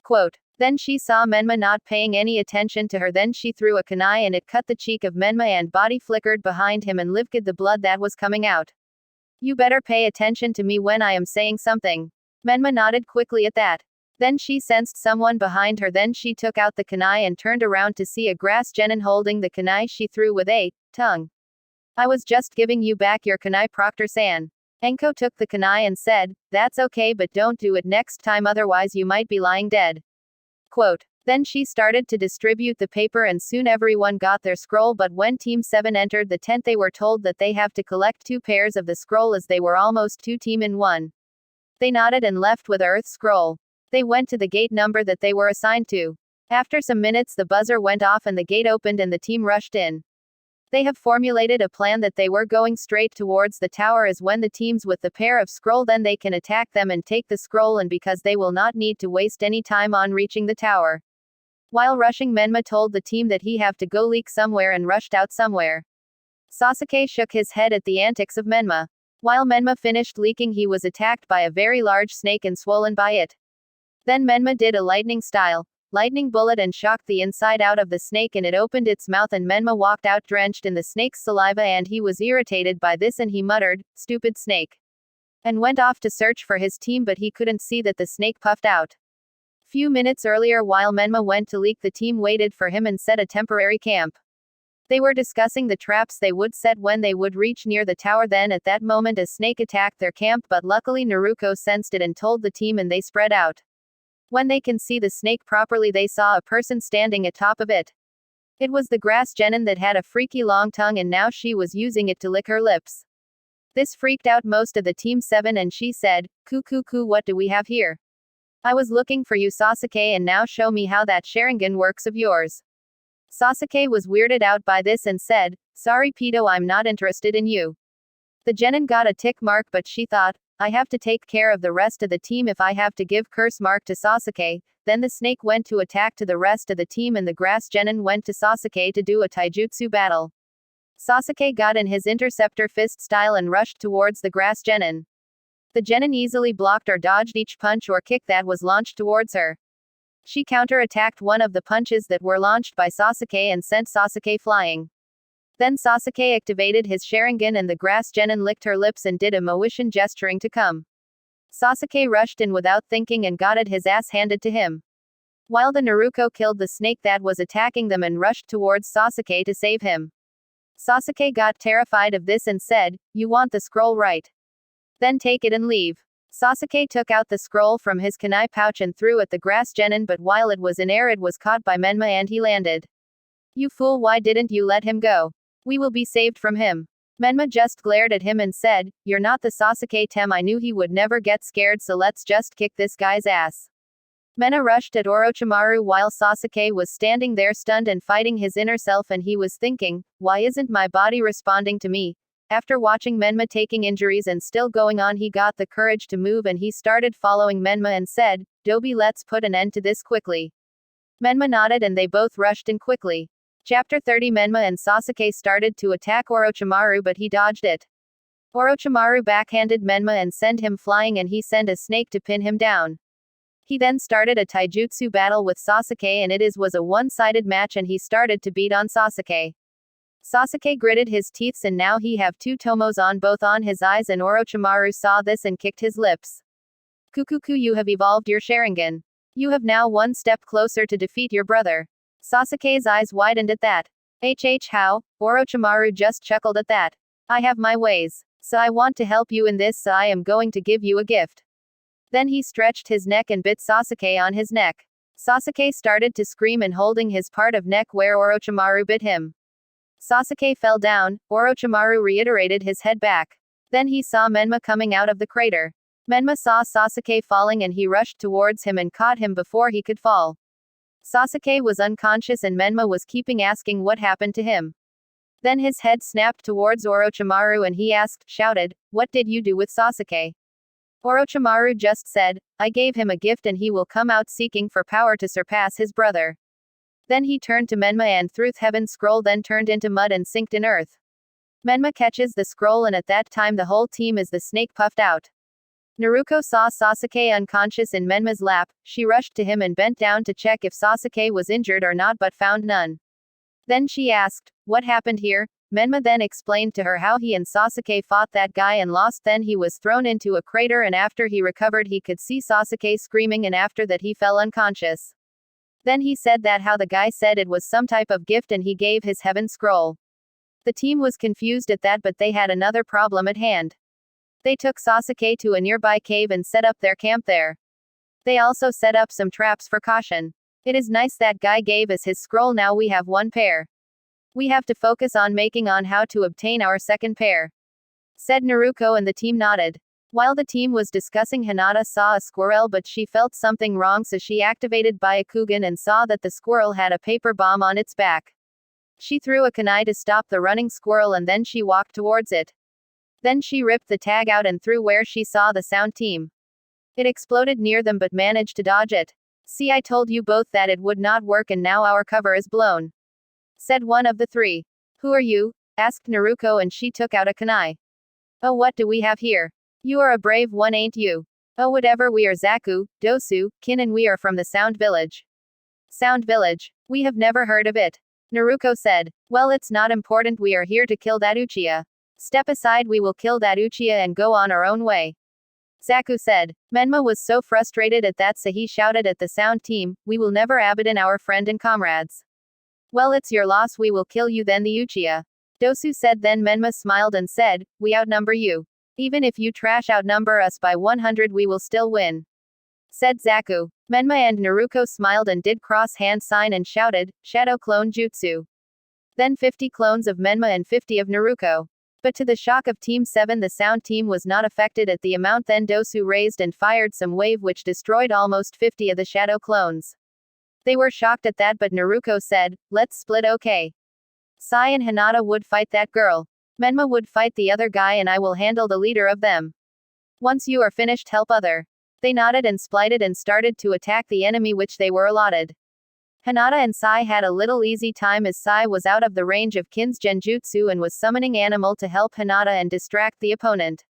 S1: Quote. Then she saw Menma not paying any attention to her, then she threw a kunai and it cut the cheek of Menma and body flickered behind him and licked the blood that was coming out. "You better pay attention to me when I am saying something." Menma nodded quickly at that. Then she sensed someone behind her, then she took out the kunai and turned around to see a grass genin holding the kunai she threw with a tongue. "I was just giving you back your kunai, Proctor-san." Enko took the kunai and said, "That's okay, but don't do it next time, otherwise you might be lying dead." Quote. Then she started to distribute the paper and soon everyone got their scroll, but when Team 7 entered the tent they were told that they have to collect 2 pairs of the scroll as they were almost 2 team in 1. They nodded and left with Earth scroll. They went to the gate number that they were assigned to. After some minutes the buzzer went off and the gate opened and the team rushed in. They have formulated a plan that they were going straight towards the tower as when the teams with the pair of scroll then they can attack them and take the scroll, and because they will not need to waste any time on reaching the tower. While rushing, Menma told the team that he have to go leak somewhere and rushed out somewhere. Sasuke shook his head at the antics of Menma. While Menma finished leaking, he was attacked by a very large snake and swollen by it. Then Menma did a lightning bullet and shocked the inside out of the snake, and it opened its mouth, and Menma walked out drenched in the snake's saliva, and he was irritated by this and he muttered, "Stupid snake," and went off to search for his team, but he couldn't see that the snake puffed out. Few minutes earlier, while Menma went to leak, the team waited for him and set a temporary camp. They were discussing the traps they would set when they would reach near the tower. Then at that moment a snake attacked their camp, but luckily Naruto sensed it and told the team, and they spread out. When they can see the snake properly, they saw a person standing atop of it. It was the grass genin that had a freaky long tongue, and now she was using it to lick her lips. This freaked out most of the Team 7, and she said, "Ku, what do we have here? I was looking for you, Sasuke, and now show me how that Sharingan works of yours." Sasuke was weirded out by this and said, "Sorry Pito, I'm not interested in you." The genin got a tick mark, but she thought, "I have to take care of the rest of the team if I have to give curse mark to Sasuke." Then the snake went to attack to the rest of the team, and the grass genin went to Sasuke to do a taijutsu battle. Sasuke got in his interceptor fist style and rushed towards the grass genin. The genin easily blocked or dodged each punch or kick that was launched towards her. She counter-attacked one of the punches that were launched by Sasuke and sent Sasuke flying. Then Sasuke activated his Sharingan, and the grass genin licked her lips and did a motion gesturing to come. Sasuke rushed in without thinking and got his ass handed to him. While the Naruto killed the snake that was attacking them and rushed towards Sasuke to save him. Sasuke got terrified of this and said, "You want the scroll, right? Then take it and leave." Sasuke took out the scroll from his kunai pouch and threw at the grass genin, but while it was in air it was caught by Menma and he landed. "You fool, why didn't you let him go? We will be saved from him." Menma just glared at him and said, "You're not the Sasuke Tem, I knew he would never get scared, so let's just kick this guy's ass." Menma rushed at Orochimaru while Sasuke was standing there stunned and fighting his inner self, and he was thinking, "Why isn't my body responding to me?" After watching Menma taking injuries and still going on, he got the courage to move and he started following Menma and said, "Dobi, let's put an end to this quickly." Menma nodded and they both rushed in quickly. Chapter 30. Menma and Sasuke started to attack Orochimaru, but he dodged it. Orochimaru backhanded Menma and sent him flying, and he sent a snake to pin him down. He then started a taijutsu battle with Sasuke, and was a one-sided match, and he started to beat on Sasuke. Sasuke gritted his teeth, and now he have two tomos on both on his eyes, and Orochimaru saw this and kicked his lips. "Kukuku, you have evolved your Sharingan. You have now one step closer to defeat your brother." Sasuke's eyes widened at that. How? Orochimaru just chuckled at that. "I have my ways. So I want to help you in this, so I am going to give you a gift." Then he stretched his neck and bit Sasuke on his neck. Sasuke started to scream and holding his part of neck where Orochimaru bit him. Sasuke fell down. Orochimaru reiterated his head back. Then he saw Menma coming out of the crater. Menma saw Sasuke falling and he rushed towards him and caught him before he could fall. Sasuke was unconscious and Menma was keeping asking what happened to him. Then his head snapped towards Orochimaru and he shouted, "What did you do with Sasuke?" Orochimaru just said, "I gave him a gift and he will come out seeking for power to surpass his brother." Then he turned to Menma and threw Heaven's scroll, then turned into mud and sinked in earth. Menma catches the scroll and at that time the whole team the snake puffed out. Naruto saw Sasuke unconscious in Menma's lap. She rushed to him and bent down to check if Sasuke was injured or not, but found none. Then she asked, "What happened here?" Menma then explained to her how he and Sasuke fought that guy and lost. Then he was thrown into a crater, and after he recovered he could see Sasuke screaming, and after that he fell unconscious. Then he said that how the guy said it was some type of gift and he gave his heaven scroll. The team was confused at that, but they had another problem at hand. They took Sasuke to a nearby cave and set up their camp there. They also set up some traps for caution. "It is nice that guy gave us his scroll, now we have one pair. We have to focus on making on how to obtain our second pair," said Naruto, and the team nodded. While the team was discussing, Hinata saw a squirrel, but she felt something wrong, so she activated Byakugan and saw that the squirrel had a paper bomb on its back. She threw a kunai to stop the running squirrel and then she walked towards it. Then she ripped the tag out and threw where she saw the sound team. It exploded near them but managed to dodge it. "See, I told you both that it would not work and now our cover is blown," said one of the three. "Who are you?" asked Naruto, and she took out a kunai. Oh, what do we have here? You are a brave one, ain't you? Oh, whatever, we are Zaku, Dosu, Kin, and we are from the Sound Village. Sound Village. We have never heard of it. Naruto said. Well, it's not important, we are here to kill that Uchiha. Step aside, we will kill that Uchiha and go on our own way. Zaku said. Menma was so frustrated at that, so he shouted at the Sound team, we will never abandon our friend and comrades. Well, it's your loss, we will kill you then, the Uchiha. Dosu said. Then Menma smiled and said, we outnumber you. Even if you trash outnumber us by 100, we will still win. Said Zaku. Menma and Naruto smiled and did cross-hand sign and shouted, Shadow Clone Jutsu. Then 50 clones of Menma and 50 of Naruto. But to the shock of Team 7, the Sound team was not affected at the amount. Then Dosu raised and fired some wave which destroyed almost 50 of the Shadow clones. They were shocked at that, but Naruto said, let's split, okay? Sai and Hinata would fight that girl. Menma would fight the other guy and I will handle the leader of them. Once you are finished, help other. They nodded and splited and started to attack the enemy which they were allotted. Hinata and Sai had a little easy time as Sai was out of the range of Kin's genjutsu and was summoning animal to help Hinata and distract the opponent.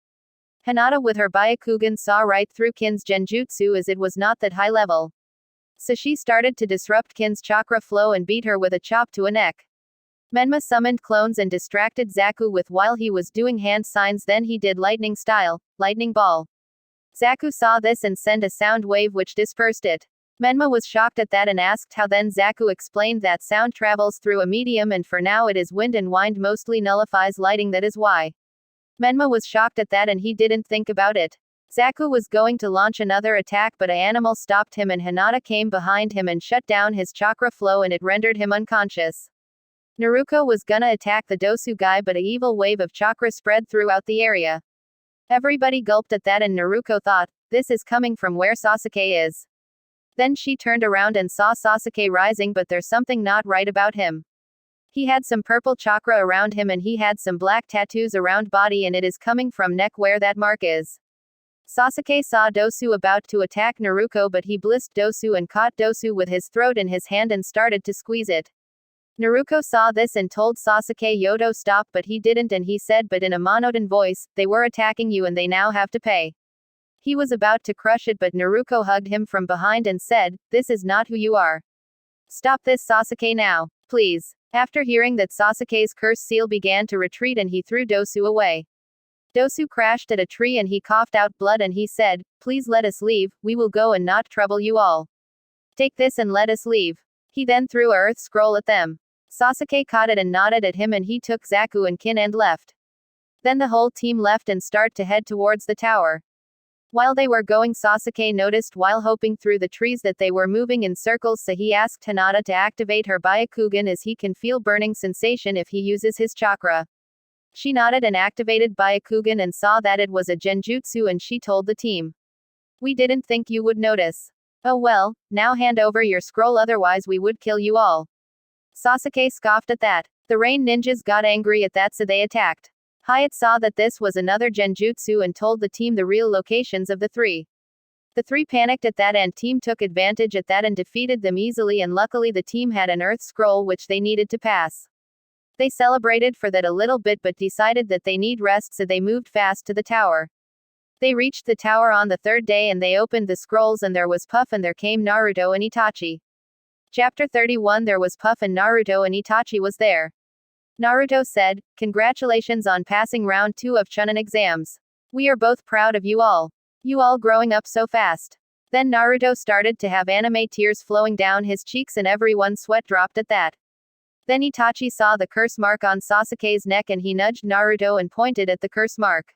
S1: Hinata with her Byakugan saw right through Kin's genjutsu as it was not that high level. So she started to disrupt Kin's chakra flow and beat her with a chop to a neck. Menma summoned clones and distracted Zaku with while he was doing hand signs, then he did lightning style, lightning ball. Zaku saw this and sent a sound wave which dispersed it. Menma was shocked at that and asked how. Then Zaku explained that sound travels through a medium and for now it is wind and wind mostly nullifies lighting, that is why. Menma was shocked at that and he didn't think about it. Zaku was going to launch another attack but an animal stopped him and Hinata came behind him and shut down his chakra flow and it rendered him unconscious. Naruto was gonna attack the Dosu guy but a evil wave of chakra spread throughout the area. Everybody gulped at that and Naruto thought, this is coming from where Sasuke is. Then she turned around and saw Sasuke rising, but there's something not right about him. He had some purple chakra around him and he had some black tattoos around body and it is coming from neck where that mark is. Sasuke saw Dosu about to attack Naruto but he blissed Dosu and caught Dosu with his throat in his hand and started to squeeze it. Naruto saw this and told Sasuke Yodo stop but he didn't and he said but in a monotone voice, they were attacking you and they now have to pay. He was about to crush it but Naruto hugged him from behind and said, this is not who you are. Stop this Sasuke now, please. After hearing that Sasuke's curse seal began to retreat and he threw Dosu away. Dosu crashed at a tree and he coughed out blood and he said, please let us leave, we will go and not trouble you all. Take this and let us leave. He then threw a earth scroll at them. Sasuke caught it and nodded at him and he took Zaku and Kin and left. Then the whole team left and started to head towards the tower. While they were going, Sasuke noticed while hoping through the trees that they were moving in circles, so he asked Hinata to activate her Byakugan as he can feel burning sensation if he uses his chakra. She nodded and activated Byakugan and saw that it was a genjutsu and she told the team. We didn't think you would notice. Oh well, now hand over your scroll otherwise we would kill you all. Sasuke scoffed at that. The rain ninjas got angry at that so they attacked. Hyatt saw that this was another genjutsu and told the team the real locations of the three. The three panicked at that and team took advantage at that and defeated them easily and luckily the team had an earth scroll which they needed to pass. They celebrated for that a little bit but decided that they need rest so they moved fast to the tower. They reached the tower on the third day and they opened the scrolls and there was Puff and there came Naruto and Itachi. Chapter 31. There was Puff and Naruto and Itachi was there. Naruto said, congratulations on passing round 2 of Chunin exams. We are both proud of you all. You all growing up so fast. Then Naruto started to have anime tears flowing down his cheeks and everyone's sweat dropped at that. Then Itachi saw the curse mark on Sasuke's neck and he nudged Naruto and pointed at the curse mark.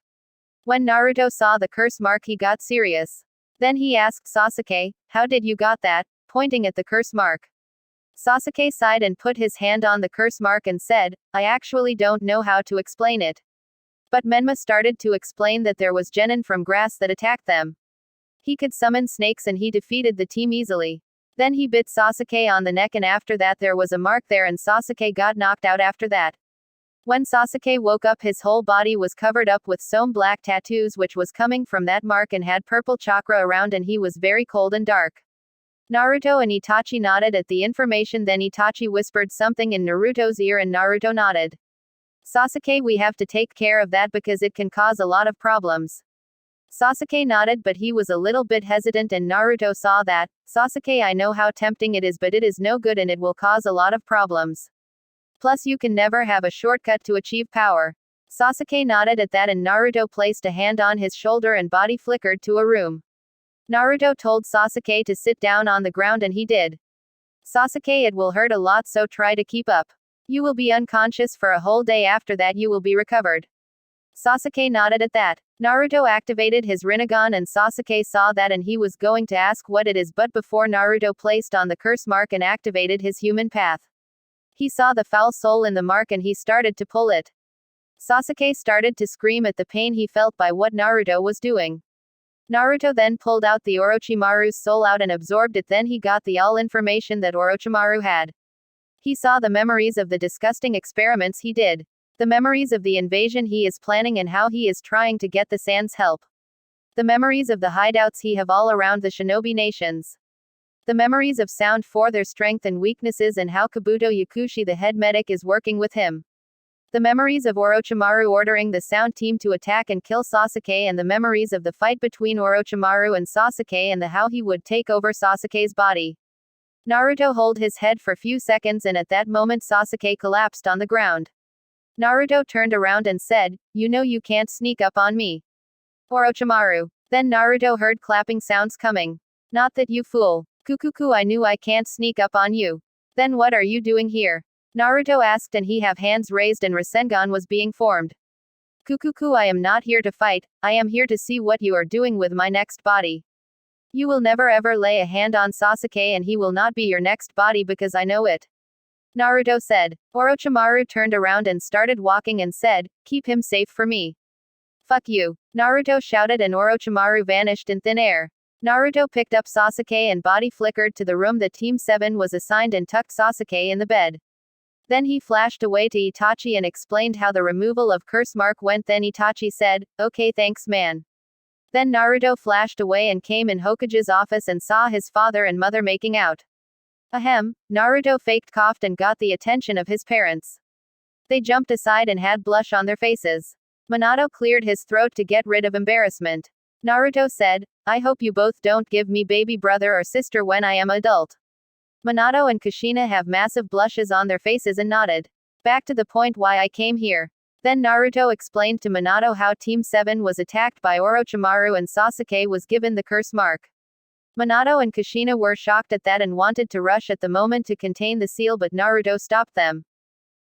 S1: When Naruto saw the curse mark he got serious. Then he asked Sasuke, how did you got that? Pointing at the curse mark. Sasuke sighed and put his hand on the curse mark and said, I actually don't know how to explain it. But Menma started to explain that there was genin from grass that attacked them. He could summon snakes and he defeated the team easily. Then he bit Sasuke on the neck and after that there was a mark there and Sasuke got knocked out after that. When Sasuke woke up his whole body was covered up with some black tattoos which was coming from that mark and had purple chakra around and he was very cold and dark. Naruto and Itachi nodded at the information then Itachi whispered something in Naruto's ear and Naruto nodded. Sasuke, we have to take care of that because it can cause a lot of problems. Sasuke nodded, but he was a little bit hesitant, and Naruto saw that. Sasuke, I know how tempting it is, but it is no good and it will cause a lot of problems. Plus, you can never have a shortcut to achieve power. Sasuke nodded at that, and Naruto placed a hand on his shoulder and body flickered to a room. Naruto told Sasuke to sit down on the ground, and he did. Sasuke, it will hurt a lot, so try to keep up. You will be unconscious for a whole day, after that you will be recovered. Sasuke nodded at that. Naruto activated his Rinnegan, and Sasuke saw that, and he was going to ask what it is, but before Naruto placed on the curse mark and activated his human path. He saw the foul soul in the mark and he started to pull it. Sasuke started to scream at the pain he felt by what Naruto was doing. Naruto then pulled out the Orochimaru's soul out and absorbed it, then he got the all information that Orochimaru had. He saw the memories of the disgusting experiments he did. The memories of the invasion he is planning and how he is trying to get the Sand's help. The memories of the hideouts he have all around the shinobi nations. The memories of Sound for their strength and weaknesses and how Kabuto Yakushi the head medic is working with him. The memories of Orochimaru ordering the Sound team to attack and kill Sasuke, and the memories of the fight between Orochimaru and Sasuke and the how he would take over Sasuke's body. Naruto held his head for few seconds, and at that moment Sasuke collapsed on the ground. Naruto turned around and said, "You know you can't sneak up on me, Orochimaru." Then Naruto heard clapping sounds coming. "Not that, you fool. Kukuku, I knew I can't sneak up on you. Then what are you doing here?" Naruto asked, and he have hands raised and Rasengan was being formed. "Kukuku, I am not here to fight, I am here to see what you are doing with my next body. You will never ever lay a hand on Sasuke and he will not be your next body because I know it," Naruto said. Orochimaru turned around and started walking and said, "Keep him safe for me." "Fuck you," Naruto shouted, and Orochimaru vanished in thin air. Naruto picked up Sasuke and body flickered to the room that Team 7 was assigned and tucked Sasuke in the bed. Then he flashed away to Itachi and explained how the removal of curse mark went. Then Itachi said, "Okay, thanks man." Then Naruto flashed away and came in Hokage's office and saw his father and mother making out. Ahem, Naruto faked coughed and got the attention of his parents. They jumped aside and had blush on their faces. Minato cleared his throat to get rid of embarrassment. Naruto said, "I hope you both don't give me baby brother or sister when I am adult." Minato and Kushina have massive blushes on their faces and nodded. "Back to the point why I came here." Then Naruto explained to Minato how Team 7 was attacked by Orochimaru and Sasuke was given the curse mark. Minato and Kushina were shocked at that and wanted to rush at the moment to contain the seal, but Naruto stopped them.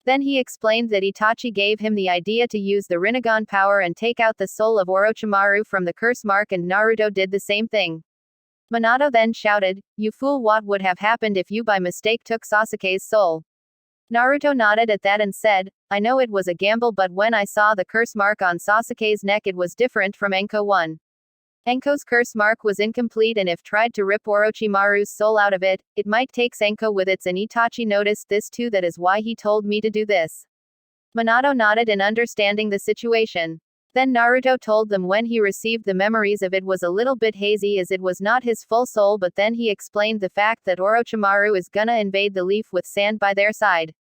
S1: Then he explained that Itachi gave him the idea to use the Rinnegan power and take out the soul of Orochimaru from the curse mark, and Naruto did the same thing. Minato then shouted, "You fool, what would have happened if you by mistake took Sasuke's soul?" Naruto nodded at that and said, "I know it was a gamble, but when I saw the curse mark on Sasuke's neck it was different from Enko 1. Enko's curse mark was incomplete, and if tried to rip Orochimaru's soul out of it, it might take Enko with it, and Itachi noticed this too, that is why he told me to do this." Minato nodded in understanding the situation. Then Naruto told them when he received the memories of it was a little bit hazy as it was not his full soul, but then he explained the fact that Orochimaru is gonna invade the leaf with sand by their side.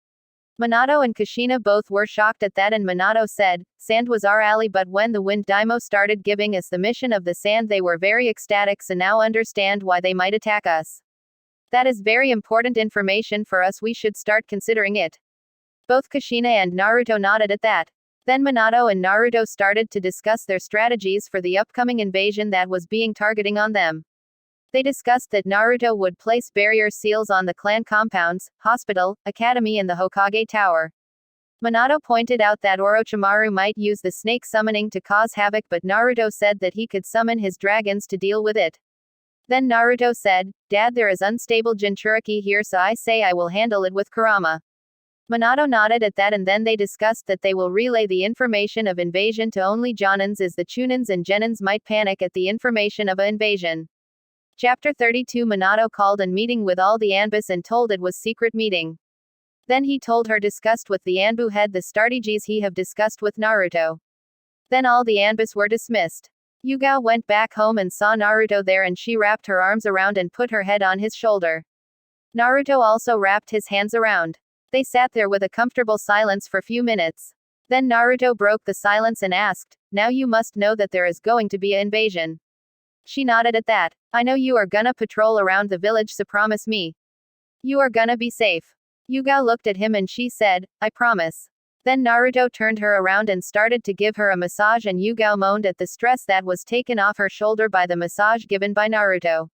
S1: Minato and Kushina both were shocked at that, and Minato said, "Sand was our ally, but when the wind daimyo started giving us the mission of the sand they were very ecstatic, so now understand why they might attack us. That is very important information for us, we should start considering it." Both Kushina and Naruto nodded at that. Then Minato and Naruto started to discuss their strategies for the upcoming invasion that was being targeting on them. They discussed that Naruto would place barrier seals on the clan compounds, hospital, academy and the Hokage Tower. Minato pointed out that Orochimaru might use the snake summoning to cause havoc, but Naruto said that he could summon his dragons to deal with it. Then Naruto said, "Dad, there is unstable Jinchuriki here, so I say I will handle it with Kurama." Minato nodded at that, and then they discussed that they will relay the information of invasion to only Jonins, as the Chunins and Genins might panic at the information of a invasion. Chapter 32 Minato called a meeting with all the Anbus and told it was secret meeting. Then he told her discussed with the Anbu head the strategies he have discussed with Naruto. Then all the Anbus were dismissed. Yuga went back home and saw Naruto there, and she wrapped her arms around and put her head on his shoulder. Naruto also wrapped his hands around. They sat there with a comfortable silence for few minutes. Then Naruto broke the silence and asked, now you must know that there is going to be an invasion. She nodded at that. I know you are gonna patrol around the village, so promise me. You are gonna be safe. Yugao looked at him and she said, I promise. Then Naruto turned her around and started to give her a massage, and Yugao moaned at the stress that was taken off her shoulder by the massage given by Naruto.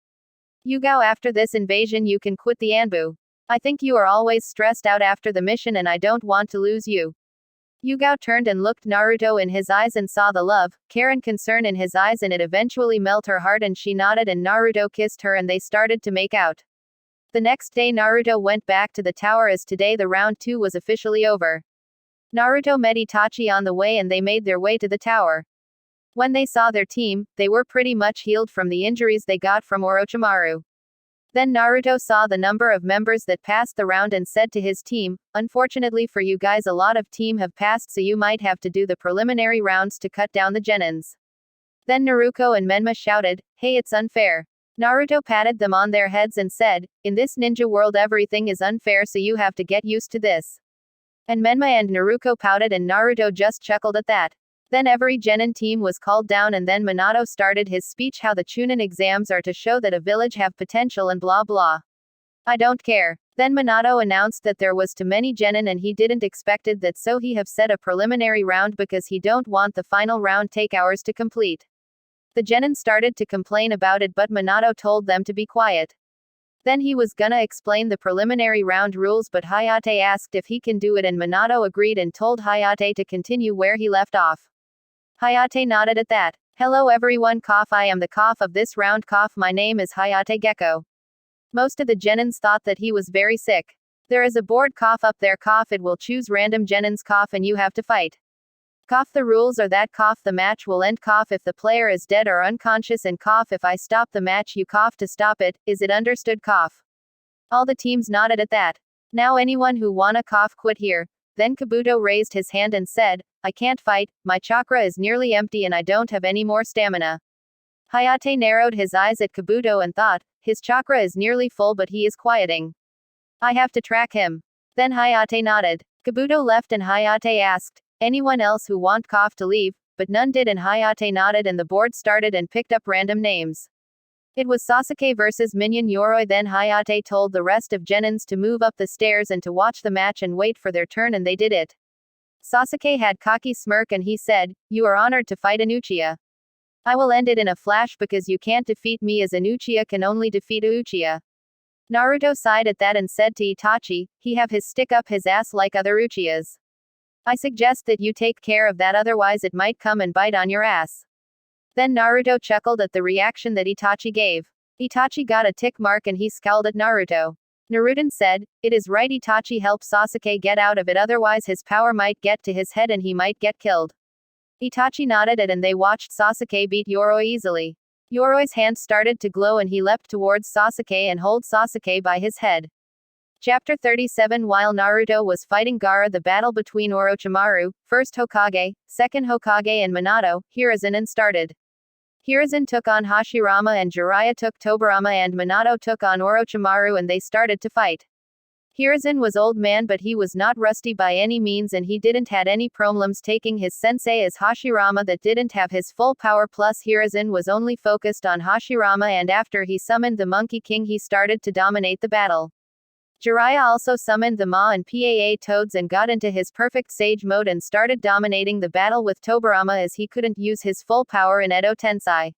S1: Yugao, after this invasion you can quit the Anbu. I think you are always stressed out after the mission and I don't want to lose you. Yugao turned and looked Naruto in his eyes and saw the love, care and concern in his eyes, and it eventually melted her heart, and she nodded and Naruto kissed her and they started to make out. The next day Naruto went back to the tower, as today the round 2 was officially over. Naruto met Itachi on the way and they made their way to the tower. When they saw their team, they were pretty much healed from the injuries they got from Orochimaru. Then Naruto saw the number of members that passed the round and said to his team, unfortunately for you guys, a lot of team have passed, so you might have to do the preliminary rounds to cut down the genins. Then Naruto and Menma shouted, hey, it's unfair. Naruto patted them on their heads and said, in this ninja world everything is unfair, so you have to get used to this. And Menma and Naruto pouted and Naruto just chuckled at that. Then every genin team was called down and then Minato started his speech how the Chunin exams are to show that a village have potential and blah blah. I don't care. Then Minato announced that there was too many genin and he didn't expected that, so he have set a preliminary round because he don't want the final round take hours to complete. The genin started to complain about it, but Minato told them to be quiet. Then he was gonna explain the preliminary round rules, but Hayate asked if he can do it and Minato agreed and told Hayate to continue where he left off. Hayate nodded at that. Hello everyone, I am the of this round, my name is Hayate Gecko. Most of the genins thought that he was very sick. There is a board up there, it will choose random genins and you have to fight. The rules are that the match will end if the player is dead or unconscious, and if I stop the match you to stop it. Is it understood? All the teams nodded at that. Now anyone who wanna quit here. Then Kabuto raised his hand and said, I can't fight, my chakra is nearly empty and I don't have any more stamina. Hayate narrowed his eyes at Kabuto and thought, his chakra is nearly full but he is quieting. I have to track him. Then Hayate nodded. Kabuto left and Hayate asked, anyone else who want to leave, but none did and Hayate nodded and the board started and picked up random names. It was Sasuke versus Minion Yoroi. Then Hayate told the rest of genins to move up the stairs and to watch the match and wait for their turn, and they did it. Sasuke had cocky smirk and he said, you are honored to fight an Uchiha. I will end it in a flash because you can't defeat me, as an Uchiha can only defeat a Uchiha. Naruto sighed at that and said to Itachi, he have his stick up his ass like other Uchihas. I suggest that you take care of that, otherwise it might come and bite on your ass. Then Naruto chuckled at the reaction that Itachi gave. Itachi got a tick mark and he scowled at Naruto. Naruto said, it is right, Itachi, help Sasuke get out of it, otherwise his power might get to his head and he might get killed. Itachi nodded at and they watched Sasuke beat Yoroi easily. Yoroi's hand started to glow and he leapt towards Sasuke and held Sasuke by his head. Chapter 37. While Naruto was fighting Gaara, the battle between Orochimaru, first Hokage, second Hokage and Minato, Hiruzen started. Hiruzen took on Hashirama and Jiraiya took Tobirama and Minato took on Orochimaru and they started to fight. Hiruzen was old man but he was not rusty by any means and he didn't had any problems taking his sensei as Hashirama that didn't have his full power, plus Hiruzen was only focused on Hashirama, and after he summoned the Monkey King he started to dominate the battle. Jiraiya also summoned the Ma and Paa toads and got into his perfect sage mode and started dominating the battle with Tobirama as he couldn't use his full power in Edo Tensei.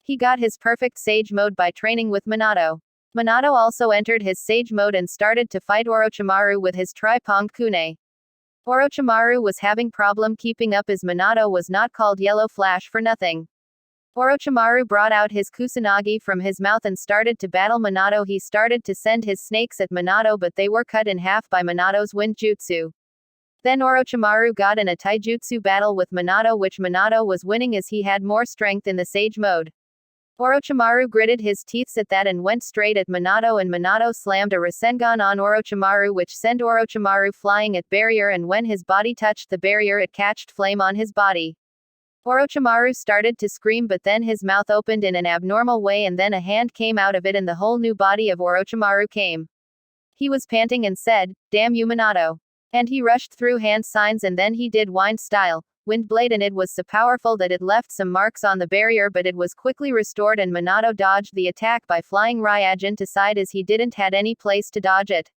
S1: He got his perfect sage mode by training with Minato. Minato also entered his sage mode and started to fight Orochimaru with his tri-pronged kunai. Orochimaru was having problem keeping up as Minato was not called Yellow Flash for nothing. Orochimaru brought out his kusanagi from his mouth and started to battle Minato. He started to send his snakes at Minato but they were cut in half by Minato's wind jutsu. Then Orochimaru got in a taijutsu battle with Minato, which Minato was winning as he had more strength in the sage mode. Orochimaru gritted his teeth at that and went straight at Minato, and Minato slammed a Rasengan on Orochimaru which sent Orochimaru flying at barrier, and when his body touched the barrier it catched flame on his body. Orochimaru started to scream but then his mouth opened in an abnormal way and then a hand came out of it and the whole new body of Orochimaru came. He was panting and said, damn you Minato. And he rushed through hand signs and then he did wind style, wind blade, and it was so powerful that it left some marks on the barrier, but it was quickly restored and Minato dodged the attack by flying Ryujin to side as he didn't had any place to dodge it.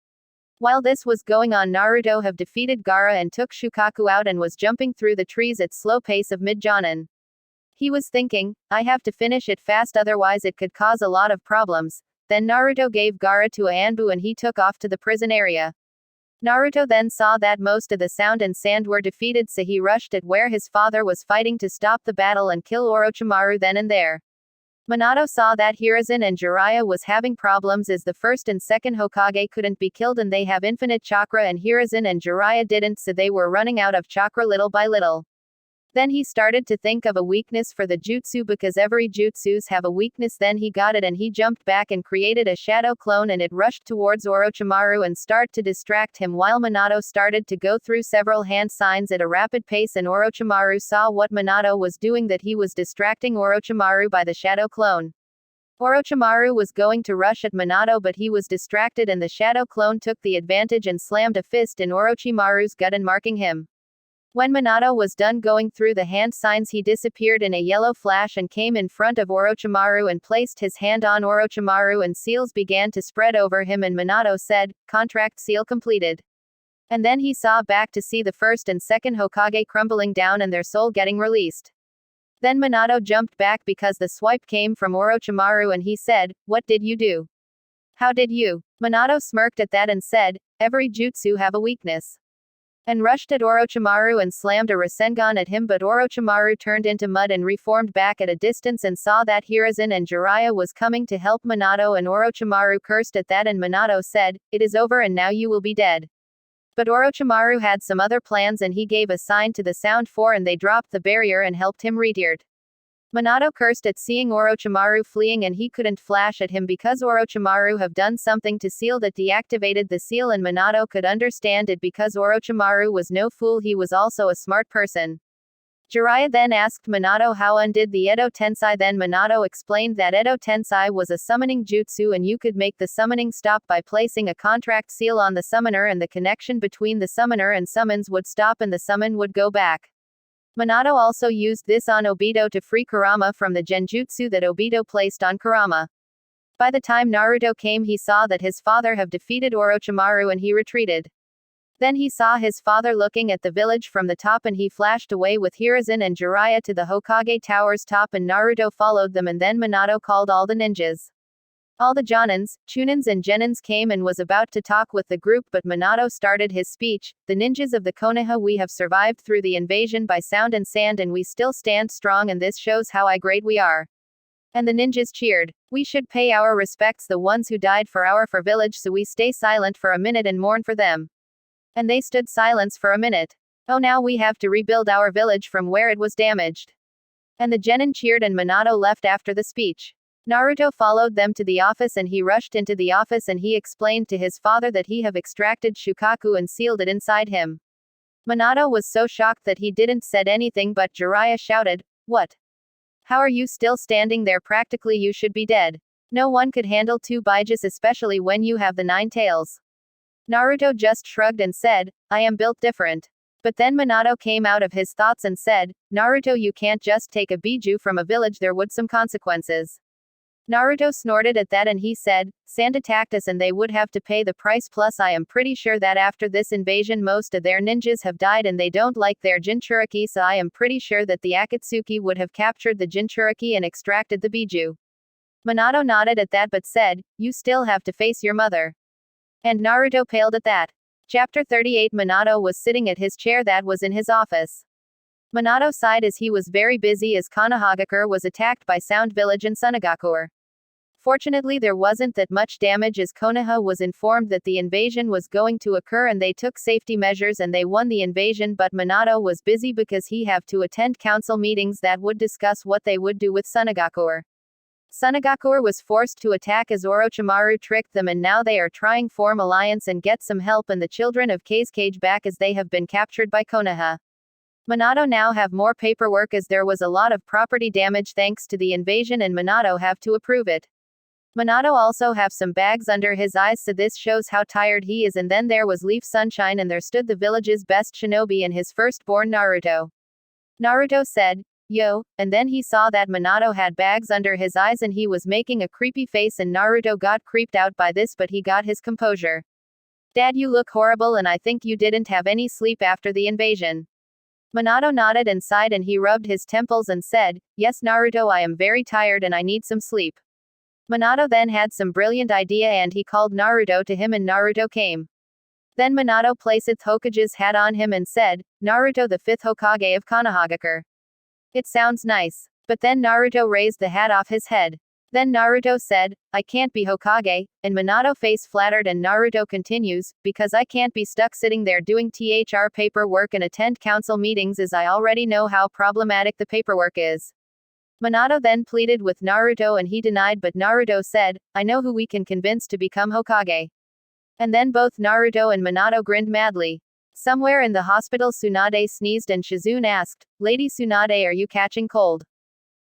S1: While this was going on, Naruto have defeated Gaara and took Shukaku out and was jumping through the trees at slow pace of mid-jonin. He was thinking, I have to finish it fast otherwise it could cause a lot of problems. Then Naruto gave Gaara to a Anbu and he took off to the prison area. Naruto then saw that most of the sound and sand were defeated, so he rushed at where his father was fighting to stop the battle and kill Orochimaru then and there. Minato saw that Hiruzen and Jiraiya was having problems as the first and second Hokage couldn't be killed and they have infinite chakra and Hiruzen and Jiraiya didn't, so they were running out of chakra little by little. Then he started to think of a weakness for the jutsu because every jutsus have a weakness. Then he got it and he jumped back and created a shadow clone and it rushed towards Orochimaru and started to distract him while Minato started to go through several hand signs at a rapid pace and Orochimaru saw what Minato was doing, that he was distracting Orochimaru by the shadow clone. Orochimaru was going to rush at Minato but he was distracted and the shadow clone took the advantage and slammed a fist in Orochimaru's gut and marking him. When Minato was done going through the hand signs, he disappeared in a yellow flash and came in front of Orochimaru and placed his hand on Orochimaru and seals began to spread over him and Minato said, contract seal completed. And then he saw back to see the first and second Hokage crumbling down and their soul getting released. Then Minato jumped back because the swipe came from Orochimaru and he said, what did you do? How did you? Minato smirked at that and said, every jutsu have a weakness. And rushed at Orochimaru and slammed a Rasengan at him, but Orochimaru turned into mud and reformed back at a distance and saw that Hiruzen and Jiraiya was coming to help Minato and Orochimaru cursed at that and Minato said, it is over and now you will be dead. But Orochimaru had some other plans and he gave a sign to the Sound Four and they dropped the barrier and helped him retreat. Minato cursed at seeing Orochimaru fleeing and he couldn't flash at him because Orochimaru have done something to seal that deactivated the seal and Minato could understand it because Orochimaru was no fool, he was also a smart person. Jiraiya then asked Minato how undid the Edo Tensei, then Minato explained that Edo Tensei was a summoning jutsu and you could make the summoning stop by placing a contract seal on the summoner and the connection between the summoner and summons would stop and the summon would go back. Minato also used this on Obito to free Kurama from the genjutsu that Obito placed on Kurama. By the time Naruto came, he saw that his father have defeated Orochimaru and he retreated. Then he saw his father looking at the village from the top and he flashed away with Hiruzen and Jiraiya to the Hokage tower's top and Naruto followed them and then Minato called all the ninjas. All the Jonins, Chunins and Genins came and was about to talk with the group but Minato started his speech, the ninjas of the Konoha, we have survived through the invasion by sound and sand and we still stand strong and this shows how great we are. And the ninjas cheered. We should pay our respects the ones who died for our village, so we stay silent for a minute and mourn for them. And they stood silence for a minute. Oh, now we have to rebuild our village from where it was damaged. And the Genin cheered and Minato left after the speech. Naruto followed them to the office and he rushed into the office and he explained to his father that he have extracted Shukaku and sealed it inside him. Minato was so shocked that he didn't said anything but Jiraiya shouted, what? How are you still standing there? Practically you should be dead. No one could handle two Baiges, especially when you have the 9 tails. Naruto just shrugged and said, I am built different. But then Minato came out of his thoughts and said, Naruto, you can't just take a Biju from a village, there would some consequences. Naruto snorted at that and he said, Sand attacked us and they would have to pay the price, plus I am pretty sure that after this invasion most of their ninjas have died and they don't like their Jinchuriki, so I am pretty sure that the Akatsuki would have captured the Jinchuriki and extracted the Biju. Minato nodded at that but said, you still have to face your mother. And Naruto paled at that. Chapter 38. Minato was sitting at his chair that was in his office. Minato sighed as he was very busy as Konohagakure was attacked by Sound Village and Sunagakure. Fortunately there wasn't that much damage as Konoha was informed that the invasion was going to occur and they took safety measures and they won the invasion, but Minato was busy because he have to attend council meetings that would discuss what they would do with Sunagakure. Sunagakure was forced to attack as Orochimaru tricked them and now they are trying form alliance and get some help and the children of Kazekage back as they have been captured by Konoha. Minato now have more paperwork as there was a lot of property damage thanks to the invasion and Minato have to approve it. Minato also have some bags under his eyes, so this shows how tired he is. And then there was Leaf Sunshine, and there stood the village's best shinobi and his firstborn Naruto. Naruto said, "Yo," and then he saw that Minato had bags under his eyes and he was making a creepy face, and Naruto got creeped out by this, but he got his composure. "Dad, you look horrible, and I think you didn't have any sleep after the invasion." Minato nodded and sighed, and he rubbed his temples and said, "Yes, Naruto, I am very tired and I need some sleep." Minato then had some brilliant idea and he called Naruto to him, and Naruto came. Then Minato placed Hokage's hat on him and said, "Naruto, the 5th Hokage of Konohagakure. It sounds nice." But then Naruto raised the hat off his head. Then Naruto said, "I can't be Hokage," and Minato face flattered, and Naruto continues, "Because I can't be stuck sitting there doing thr paperwork and attend council meetings, as I already know how problematic the paperwork is." Minato then pleaded with Naruto and he denied, but Naruto said, "I know who we can convince to become Hokage." And then both Naruto and Minato grinned madly. Somewhere in the hospital, Tsunade sneezed and Shizune asked, "Lady Tsunade, are you catching cold?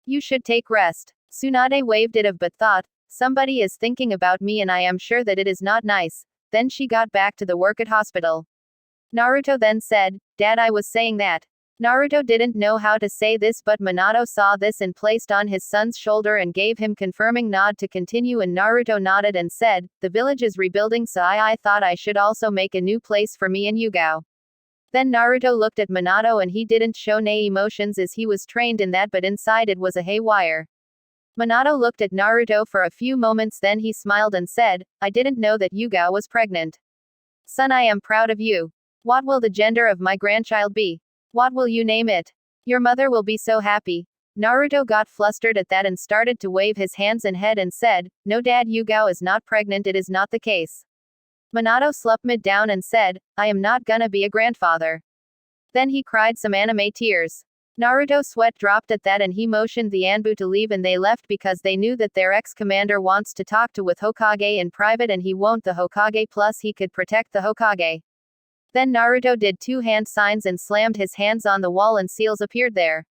S1: You should take rest." Tsunade waved it off but thought, "Somebody is thinking about me and I am sure that it is not nice." Then she got back to the work at hospital. Naruto then said, "Dad, I was saying that." Naruto didn't know how to say this, but Minato saw this and placed on his son's shoulder and gave him confirming nod to continue, and Naruto nodded and said, "The village is rebuilding, so I thought I should also make a new place for me and Yugao." Then Naruto looked at Minato and he didn't show any emotions as he was trained in that, but inside it was a haywire. Minato looked at Naruto for a few moments, then he smiled and said, "I didn't know that Yugao was pregnant. Son, I am proud of you. What will the gender of my grandchild be? What will you name it? Your mother will be so happy." Naruto got flustered at that and started to wave his hands and head and said, "No, Dad, Yugao is not pregnant, it is not the case." Minato slumped mid down and said, "I am not gonna be a grandfather." Then he cried some anime tears. Naruto sweat dropped at that and he motioned the Anbu to leave, and they left because they knew that their ex-commander wants to talk to with Hokage in private and he won't the Hokage, plus he could protect the Hokage. Then Naruto did 2 hand signs and slammed his hands on the wall and seals appeared there.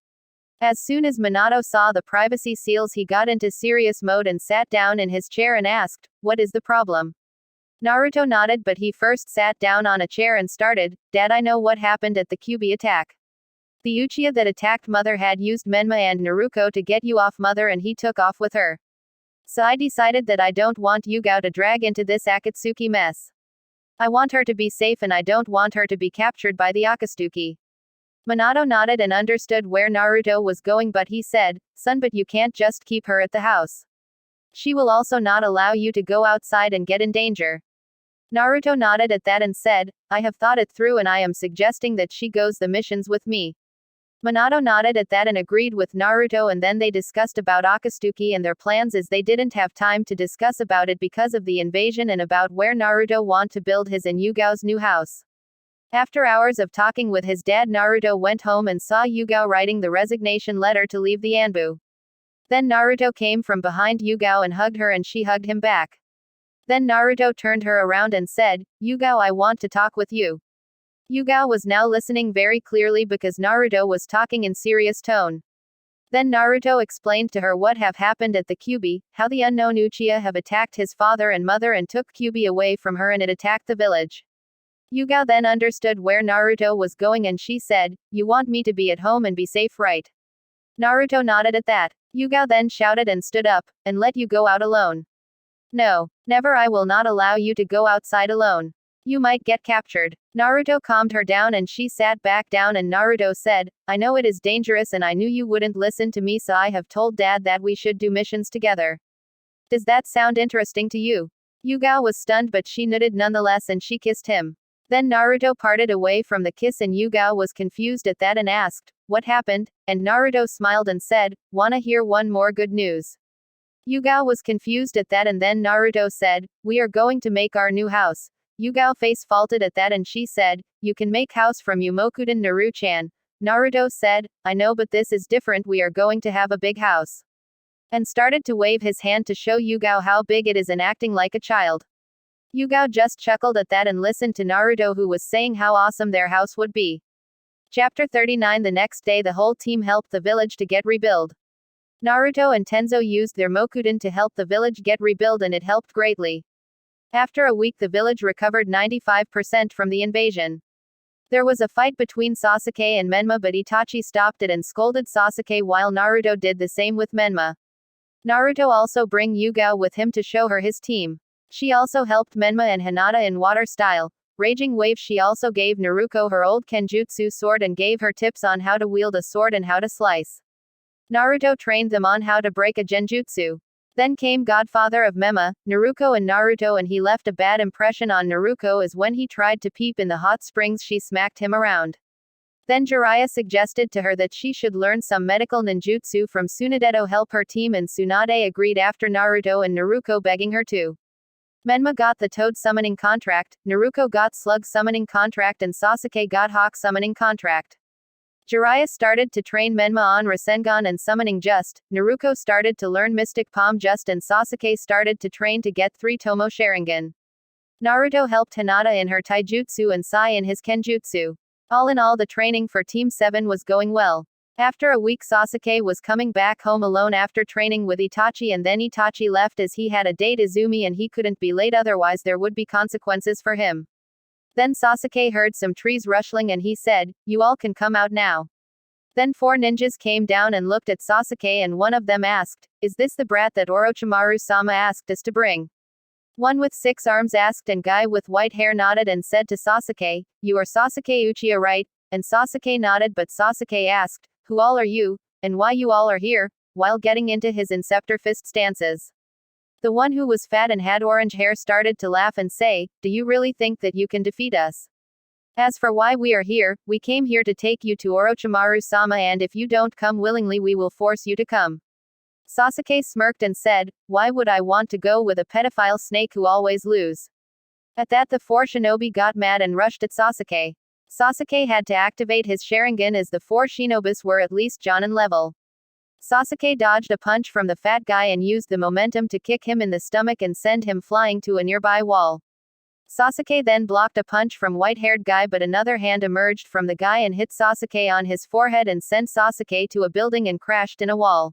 S1: As soon as Minato saw the privacy seals, he got into serious mode and sat down in his chair and asked, "What is the problem?" Naruto nodded, but he first sat down on a chair and started, "Dad, I know what happened at the Kyuubi attack. The Uchiha that attacked Mother had used Menma and Naruto to get you off Mother, and he took off with her. So I decided that I don't want Yugao to drag into this Akatsuki mess. I want her to be safe and I don't want her to be captured by the Akatsuki." Minato nodded and understood where Naruto was going, but he said, "Son, but you can't just keep her at the house. She will also not allow you to go outside and get in danger." Naruto nodded at that and said, "I have thought it through and I am suggesting that she goes the missions with me." Minato nodded at that and agreed with Naruto, and then they discussed about Akatsuki and their plans, as they didn't have time to discuss about it because of the invasion, and about where Naruto want to build his and Yugao's new house. After hours of talking with his dad, Naruto went home and saw Yugao writing the resignation letter to leave the Anbu. Then Naruto came from behind Yugao and hugged her and she hugged him back. Then Naruto turned her around and said, "Yugao, I want to talk with you." Yugao was now listening very clearly because Naruto was talking in serious tone. Then Naruto explained to her what have happened at the Kyuubi, how the unknown Uchiha have attacked his father and mother and took Kyuubi away from her, and it attacked the village. Yugao then understood where Naruto was going and she said, "You want me to be at home and be safe, right?" Naruto nodded at that. Yugao then shouted and stood up, "And let you go out alone? No, never, I will not allow you to go outside alone. You might get captured." Naruto calmed her down and she sat back down, and Naruto said, "I know it is dangerous and I knew you wouldn't listen to me, so I have told Dad that we should do missions together. Does that sound interesting to you?" Yugao was stunned, but she nodded nonetheless and she kissed him. Then Naruto parted away from the kiss and Yugao was confused at that and asked, "What happened?" And Naruto smiled and said, "Wanna hear one more good news?" Yugao was confused at that, and then Naruto said, "We are going to make our new house." Yugao face faulted at that and she said, "You can make house from Yumokuden Naru-chan." Naruto said, "I know, but this is different, we are going to have a big house." And started to wave his hand to show Yugao how big it is and acting like a child. Yugao just chuckled at that and listened to Naruto, who was saying how awesome their house would be. Chapter 39. The next day the whole team helped the village to get rebuilt. Naruto and Tenzo used their Mokuden to help the village get rebuilt and it helped greatly. After a week the village recovered 95% from the invasion. There was a fight between Sasuke and Menma but Itachi stopped it and scolded Sasuke while Naruto did the same with Menma. Naruto also bring Yugao with him to show her his team. She also helped Menma and Hinata in water style. Raging Wave. She also gave Naruto her old Kenjutsu sword and gave her tips on how to wield a sword and how to slice. Naruto trained them on how to break a genjutsu. Then came godfather of Menma, Naruto and Naruto, and he left a bad impression on Naruto as when he tried to peep in the hot springs she smacked him around. Then Jiraiya suggested to her that she should learn some medical ninjutsu from Tsunade to help her team and Tsunade agreed after Naruto and Naruto begging her to. Menma got the Toad summoning contract, Naruto got Slug summoning contract and Sasuke got Hawk summoning contract. Jiraiya started to train Menma on Rasengan and summoning just, Naruto started to learn Mystic Palm just and Sasuke started to train to get 3 Tomo Sharingan. Naruto helped Hinata in her Taijutsu and Sai in his Kenjutsu. All in all the training for Team 7 was going well. After a week Sasuke was coming back home alone after training with Itachi and then Itachi left as he had a date Izumi and he couldn't be late otherwise there would be consequences for him. Then Sasuke heard some trees rustling and he said, "You all can come out now." Then 4 ninjas came down and looked at Sasuke and one of them asked, "Is this the brat that Orochimaru-sama asked us to bring?" One with 6 arms asked and guy with white hair nodded and said to Sasuke, "You are Sasuke Uchiha right?" And Sasuke nodded but Sasuke asked, "Who all are you, and why you all are here?" while getting into his Inceptor fist stances. The one who was fat and had orange hair started to laugh and say, "Do you really think that you can defeat us? As for why we are here, we came here to take you to Orochimaru-sama and if you don't come willingly we will force you to come." Sasuke smirked and said, "Why would I want to go with a pedophile snake who always lose?" At that the 4 shinobi got mad and rushed at Sasuke. Sasuke had to activate his Sharingan as the 4 shinobis were at least Jonin level. Sasuke dodged a punch from the fat guy and used the momentum to kick him in the stomach and send him flying to a nearby wall. Sasuke then blocked a punch from white-haired guy but another hand emerged from the guy and hit Sasuke on his forehead and sent Sasuke to a building and crashed in a wall.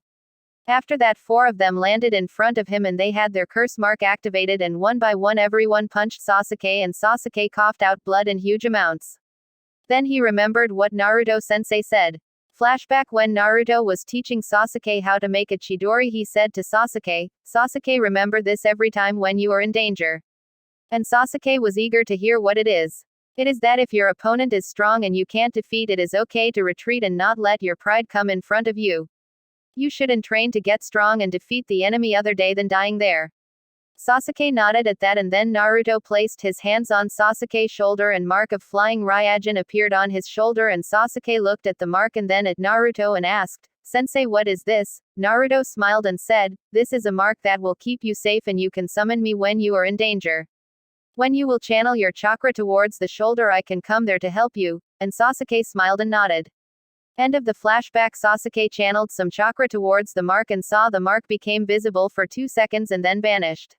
S1: After that 4 of them landed in front of him and they had their curse mark activated and one by one everyone punched Sasuke and Sasuke coughed out blood in huge amounts. Then he remembered what Naruto-sensei said. Flashback when Naruto was teaching Sasuke how to make a Chidori he said to Sasuke, "Sasuke remember this every time when you are in danger." And Sasuke was eager to hear what it is. It is that if your opponent is strong and you can't defeat it is okay to retreat and not let your pride come in front of you. You shouldn't train to get strong and defeat the enemy other day than dying there. Sasuke nodded at that and then Naruto placed his hands on Sasuke's shoulder and mark of flying Ryajin appeared on his shoulder and Sasuke looked at the mark and then at Naruto and asked, "Sensei, what is this?" Naruto smiled and said, "This is a mark that will keep you safe and you can summon me when you are in danger. When you will channel your chakra towards the shoulder I can come there to help you," and Sasuke smiled and nodded. End of the flashback. Sasuke channeled some chakra towards the mark and saw the mark became visible for 2 seconds and then vanished.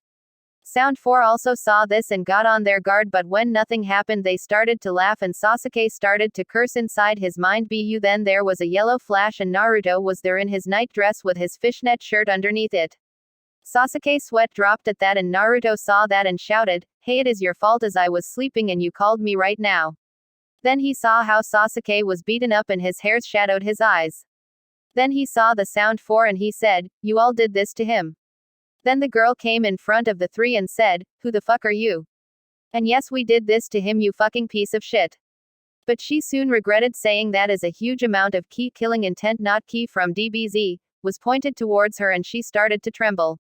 S1: Sound 4 also saw this and got on their guard but when nothing happened they started to laugh and Sasuke started to curse inside his mind. Then there was a yellow flash and Naruto was there in his night dress with his fishnet shirt underneath it. Sasuke's sweat dropped at that and Naruto saw that and shouted, "Hey, it is your fault as I was sleeping and you called me right now." Then he saw how Sasuke was beaten up and his hairs shadowed his eyes. Then he saw the Sound 4 and he said, "You all did this to him." Then the girl came in front of the 3 and said, "Who the fuck are you?" And "Yes, we did this to him, you fucking piece of shit." But she soon regretted saying that as a huge amount of ki killing intent, not ki from DBZ, was pointed towards her and she started to tremble.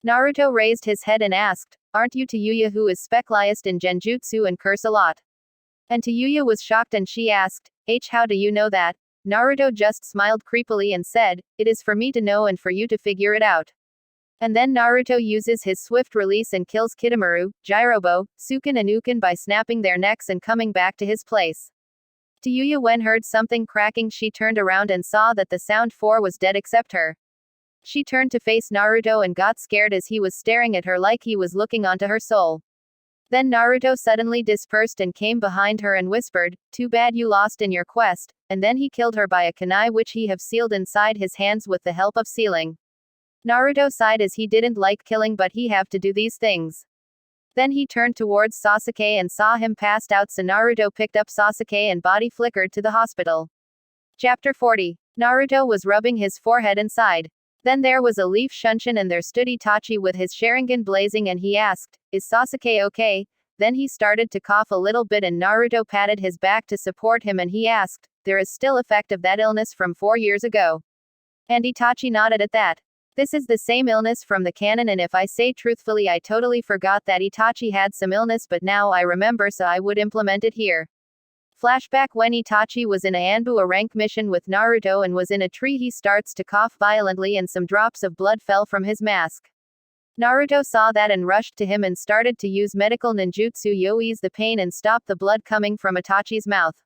S1: Naruto raised his head and asked, "Aren't you Tayuya who is specialized in genjutsu and curse a lot?" And Tayuya was shocked and she asked, "How do you know that?" Naruto just smiled creepily and said, "It is for me to know and for you to figure it out." And then Naruto uses his swift release and kills Kidomaru, Jirobo, Sukin and Ukin by snapping their necks and coming back to his place. Tayuya when heard something cracking she turned around and saw that the Sound 4 was dead except her. She turned to face Naruto and got scared as he was staring at her like he was looking onto her soul. Then Naruto suddenly dispersed and came behind her and whispered, "Too bad you lost in your quest," and then he killed her by a kunai which he have sealed inside his hands with the help of sealing. Naruto sighed as he didn't like killing but he have to do these things. Then he turned towards Sasuke and saw him passed out, so Naruto picked up Sasuke and body flickered to the hospital. Chapter 40. Naruto was rubbing his forehead and sighed. Then there was a leaf Shunshin and there stood Itachi with his Sharingan blazing and he asked, "Is Sasuke okay?" Then he started to cough a little bit and Naruto patted his back to support him and he asked, "There is still effect of that illness from 4 years ago?" And Itachi nodded at that. "This is the same illness from the canon, and if I say truthfully I totally forgot that Itachi had some illness, but now I remember, so I would implement it here." Flashback: when Itachi was in a Anbu rank mission with Naruto and was in a tree, he starts to cough violently and some drops of blood fell from his mask. Naruto saw that and rushed to him and started to use medical ninjutsu to ease the pain and stop the blood coming from Itachi's mouth.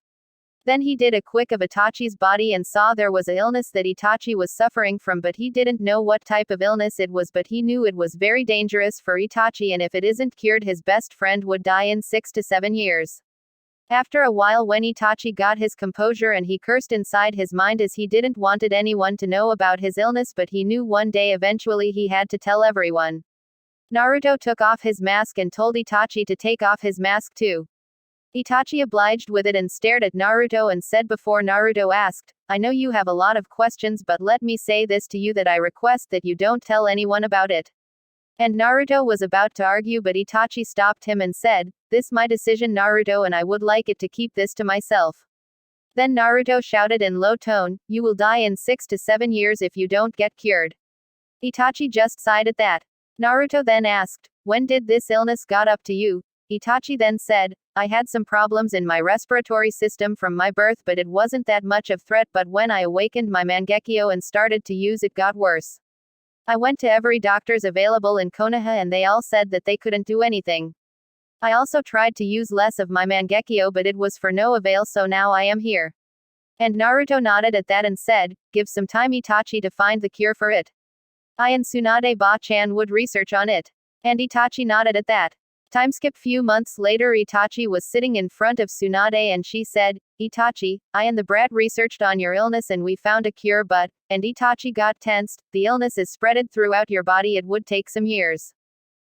S1: Then he did a quick of Itachi's body and saw there was an illness that Itachi was suffering from, but he didn't know what type of illness it was, but he knew it was very dangerous for Itachi, and if it isn't cured his best friend would die in 6 to 7 years. After a while, when Itachi got his composure and he cursed inside his mind as he didn't wanted anyone to know about his illness, but he knew one day eventually he had to tell everyone. Naruto took off his mask and told Itachi to take off his mask too. Itachi obliged with it and stared at Naruto and said before Naruto asked, "I know you have a lot of questions, but let me say this to you, that I request that you don't tell anyone about it." And Naruto was about to argue, but Itachi stopped him and said, "This my decision, Naruto, and I would like it to keep this to myself." Then Naruto shouted in low tone, "You will die in 6 to 7 years if you don't get cured." Itachi just sighed at that. Naruto then asked, "When did this illness got up to you?" Itachi then said, "I had some problems in my respiratory system from my birth, but it wasn't that much of threat, but when I awakened my Mangekyo and started to use it got worse. I went to every doctors available in Konoha and they all said that they couldn't do anything. I also tried to use less of my Mangekyo, but it was for no avail, so now I am here." And Naruto nodded at that and said, "Give some time, Itachi, to find the cure for it. I and Tsunade Ba-chan would research on it." And Itachi nodded at that. Timeskip: few months later, Itachi was sitting in front of Tsunade and she said, "Itachi, I and the brat researched on your illness and we found a cure, but," and Itachi got tensed, "the illness is spreaded throughout your body, it would take some years.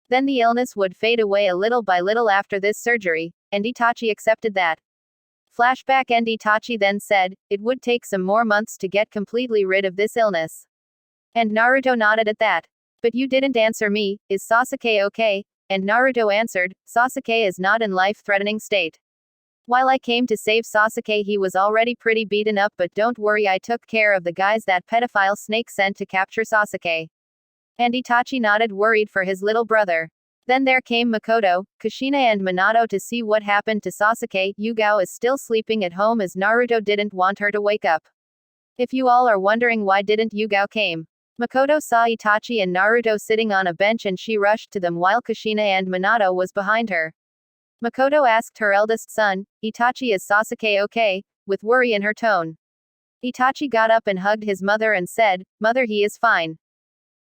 S1: Then the illness would fade away a little by little after this surgery," and Itachi accepted that. Flashback: and Itachi then said, "It would take some more months to get completely rid of this illness." And Naruto nodded at that. "But you didn't answer me, is Sasuke okay?" And Naruto answered, "Sasuke is not in life-threatening state. While I came to save Sasuke he was already pretty beaten up, but don't worry, I took care of the guys that pedophile snake sent to capture Sasuke." And Itachi nodded, worried for his little brother. Then there came Makoto, Kushina and Minato to see what happened to Sasuke. Yugao is still sleeping at home as Naruto didn't want her to wake up. If you all are wondering why didn't Yugao came. Makoto saw Itachi and Naruto sitting on a bench and she rushed to them while Kushina and Minato was behind her. Makoto asked her eldest son, "Itachi, is Sasuke okay?" with worry in her tone. Itachi got up and hugged his mother and said, "Mother, he is fine."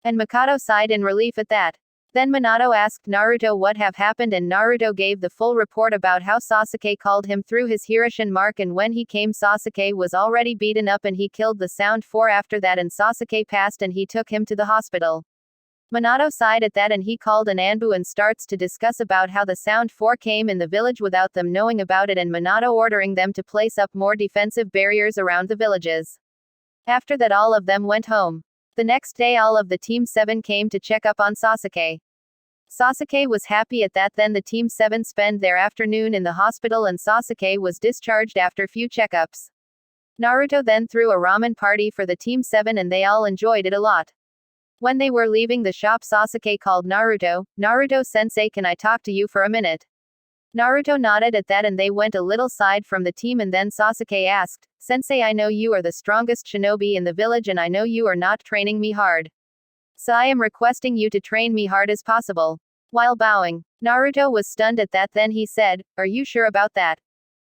S1: And Makoto sighed in relief at that. Then Minato asked Naruto what have happened and Naruto gave the full report about how Sasuke called him through his Hiroshima mark, and when he came Sasuke was already beaten up and he killed the Sound 4 after that, and Sasuke passed and he took him to the hospital. Minato sighed at that and he called an Anbu and starts to discuss about how the Sound 4 came in the village without them knowing about it, and Minato ordering them to place up more defensive barriers around the villages. After that all of them went home. The next day all of the Team 7 came to check up on Sasuke. Sasuke was happy at that. Then the Team 7 spent their afternoon in the hospital and Sasuke was discharged after few checkups. Naruto then threw a ramen party for the Team 7 and they all enjoyed it a lot. When they were leaving the shop, Sasuke called Naruto, "Naruto-sensei, can I talk to you for a minute?" Naruto nodded at that and they went a little side from the team, and then Sasuke asked, "Sensei, I know you are the strongest shinobi in the village and I know you are not training me hard. So I am requesting you to train me hard as possible." While bowing, Naruto was stunned at that. Then he said, "Are you sure about that?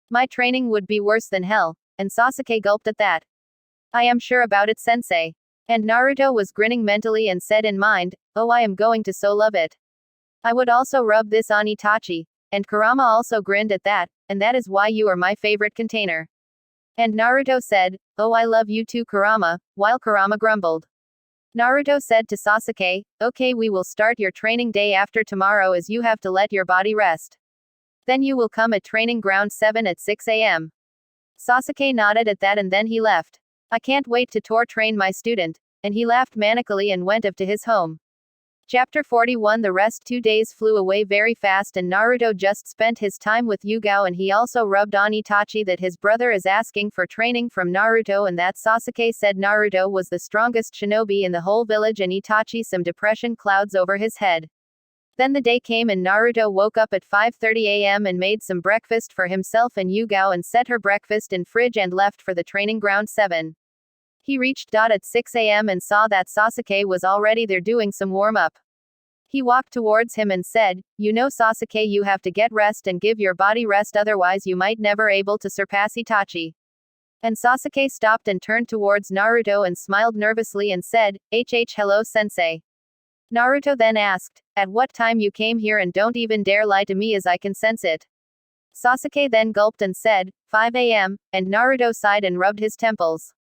S1: My training would be worse than hell." And Sasuke gulped at that. "I am sure about it, sensei." And Naruto was grinning mentally and said in mind, "Oh, I am going to so love it. I would also rub this on Itachi." And Kurama also grinned at that, and that is why you are my favorite container. And Naruto said, oh I love you too Kurama, while Kurama grumbled. Naruto said to Sasuke, okay we will start your training day after tomorrow as you have to let your body rest. Then you will come at training ground 7 at 6 a.m. Sasuke nodded at that and then he left. I can't wait to train my student, and he laughed manically and went up to his home. Chapter 41 The rest 2 days flew away very fast and Naruto just spent his time with Yugao and he also rubbed on Itachi that his brother is asking for training from Naruto and that Sasuke said Naruto was the strongest shinobi in the whole village and Itachi some depression clouds over his head. Then the day came and Naruto woke up at 5:30 a.m. and made some breakfast for himself and Yugao and set her breakfast in fridge and left for the training ground 7. He reached at 6 a.m. and saw that Sasuke was already there doing some warm-up. He walked towards him and said, you know Sasuke you have to get rest and give your body rest otherwise you might never able to surpass Itachi. And Sasuke stopped and turned towards Naruto and smiled nervously and said, hello sensei. Naruto then asked, at what time you came here and don't even dare lie to me as I can sense it. Sasuke then gulped and said, 5 a.m., and Naruto sighed and rubbed his temples.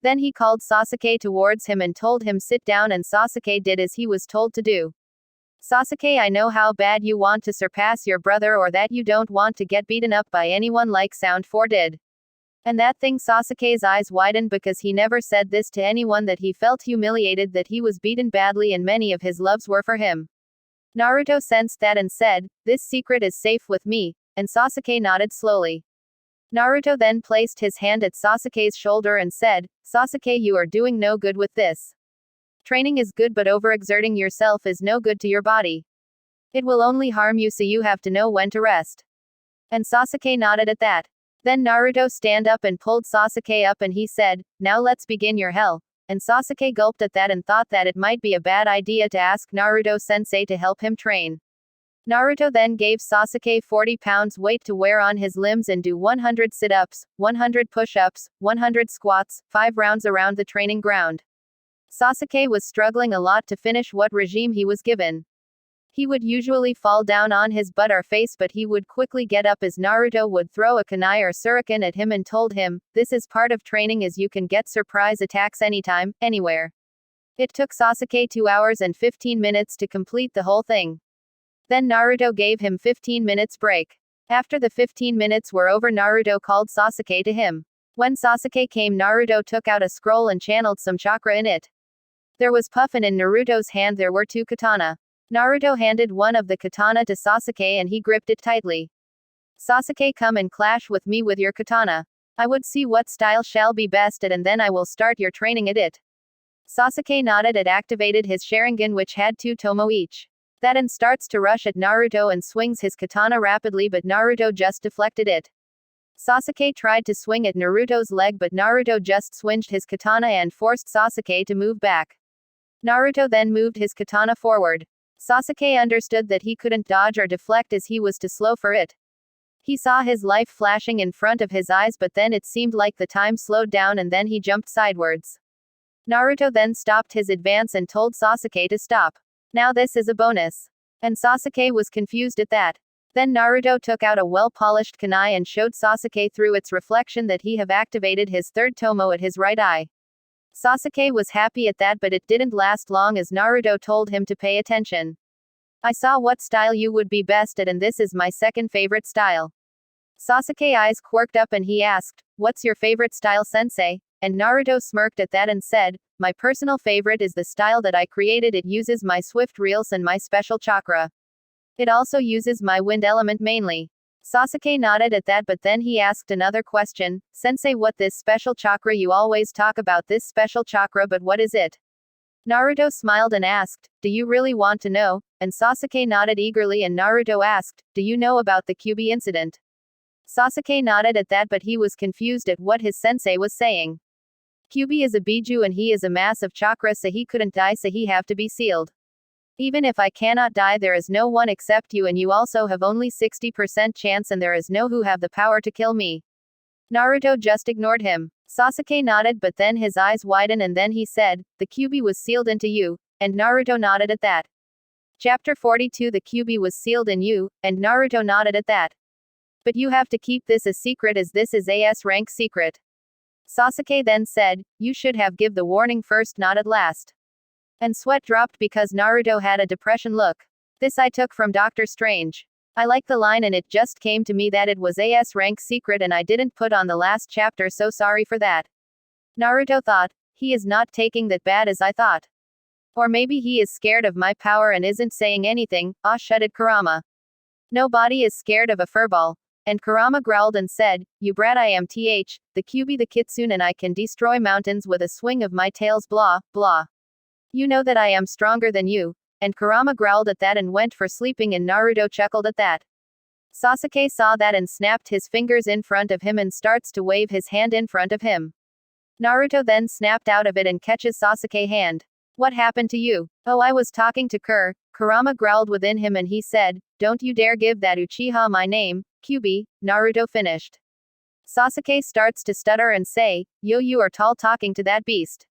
S1: Then he called Sasuke towards him and told him sit down and Sasuke did as he was told to do. Sasuke I know how bad you want to surpass your brother or that you don't want to get beaten up by anyone like Sound 4 did. And that thing Sasuke's eyes widened because he never said this to anyone that he felt humiliated that he was beaten badly and many of his loves were for him. Naruto sensed that and said, this secret is safe with me, and Sasuke nodded slowly. Naruto then placed his hand at Sasuke's shoulder and said, Sasuke you are doing no good with this. Training is good but overexerting yourself is no good to your body. It will only harm you so you have to know when to rest. And Sasuke nodded at that. Then Naruto stand up and pulled Sasuke up and he said, now let's begin your hell. And Sasuke gulped at that and thought that it might be a bad idea to ask Naruto sensei to help him train. Naruto then gave Sasuke 40 pounds weight to wear on his limbs and do 100 sit-ups, 100 push-ups, 100 squats, 5 rounds around the training ground. Sasuke was struggling a lot to finish what regime he was given. He would usually fall down on his butt or face but he would quickly get up as Naruto would throw a kunai or shuriken at him and told him, this is part of training as you can get surprise attacks anytime, anywhere. It took Sasuke 2 hours and 15 minutes to complete the whole thing. Then Naruto gave him 15 minutes break. After the 15 minutes were over Naruto called Sasuke to him. When Sasuke came Naruto took out a scroll and channeled some chakra in it. There was puff and in Naruto's hand there were 2 katana. Naruto handed one of the katana to Sasuke and he gripped it tightly. Sasuke come and clash with me with your katana. I would see what style shall be best at and then I will start your training at it. Sasuke nodded and activated his Sharingan which had 2 tomo each. That and starts to rush at Naruto and swings his katana rapidly but Naruto just deflected it. Sasuke tried to swing at Naruto's leg but Naruto just swinged his katana and forced Sasuke to move back. Naruto then moved his katana forward. Sasuke understood that he couldn't dodge or deflect as he was too slow for it. He saw his life flashing in front of his eyes but then it seemed like the time slowed down and then he jumped sidewards. Naruto then stopped his advance and told Sasuke to stop. Now this is a bonus. And Sasuke was confused at that. Then Naruto took out a well-polished kunai and showed Sasuke through its reflection that he have activated his 3rd tomo at his right eye. Sasuke was happy at that but it didn't last long as Naruto told him to pay attention. I saw what style you would be best at and this is my 2nd favorite style. Sasuke eyes quirked up and he asked, what's your favorite style sensei? And Naruto smirked at that and said, my personal favorite is the style that I created. It uses my swift reels and my special chakra. It also uses my wind element mainly. Sasuke nodded at that but then he asked another question, sensei what this special chakra you always talk about this special chakra but what is it? Naruto smiled and asked, do you really want to know? And Sasuke nodded eagerly and Naruto asked, do you know about the Kyuubi incident? Sasuke nodded at that but he was confused at what his sensei was saying. Kyuubi is a biju and he is a mass of chakra so he couldn't die so he have to be sealed. Even if I cannot die there is no one except you and you also have only 60% chance and there is no who have the power to kill me. Naruto just ignored him. Sasuke nodded but then his eyes widened and then he said, the Kyuubi was sealed into you, and Naruto nodded at that. Chapter 42 The Kyuubi was sealed in you, and Naruto nodded at that. But you have to keep this a secret as this is a S-rank secret. Sasuke then said, you should have give the warning first not at last. And sweat dropped because Naruto had a depression look. This I took from Dr. Strange. I like the line and it just came to me that it was a S-rank secret and I didn't put on the last chapter, so sorry for that. Naruto thought, he is not taking that bad as I thought. Or maybe he is scared of my power and isn't saying anything, shouted Kurama. Nobody is scared of a furball. And Kurama growled and said, you brat, I am the Kyuubi the Kitsune and I can destroy mountains with a swing of my tails blah, blah. You know that I am stronger than you. And Kurama growled at that and went for sleeping and Naruto chuckled at that. Sasuke saw that and snapped his fingers in front of him and starts to wave his hand in front of him. Naruto then snapped out of it and catches Sasuke's hand. What happened to you? Oh, I was talking to Kurama growled within him and he said, don't you dare give that Uchiha my name, Kyuubi. Naruto finished. Sasuke starts to stutter and say, yo, you are tall talking to that beast.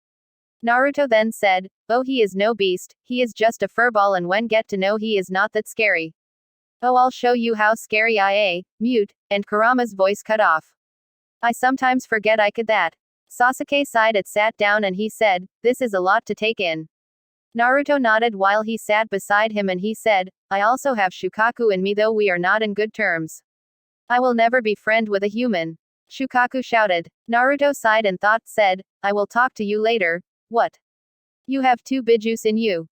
S1: Naruto then said, oh, he is no beast, he is just a furball and when get to know he is not that scary. Oh, I'll show you how scary I am, mute, and Kurama's voice cut off. I sometimes forget I could that. Sasuke sighed and sat down and he said, this is a lot to take in. Naruto nodded while he sat beside him and he said, I also have Shukaku in me though we are not in good terms. I will never be friend with a human. Shukaku shouted. Naruto sighed and said, I will talk to you later. What? You have two bijus in you.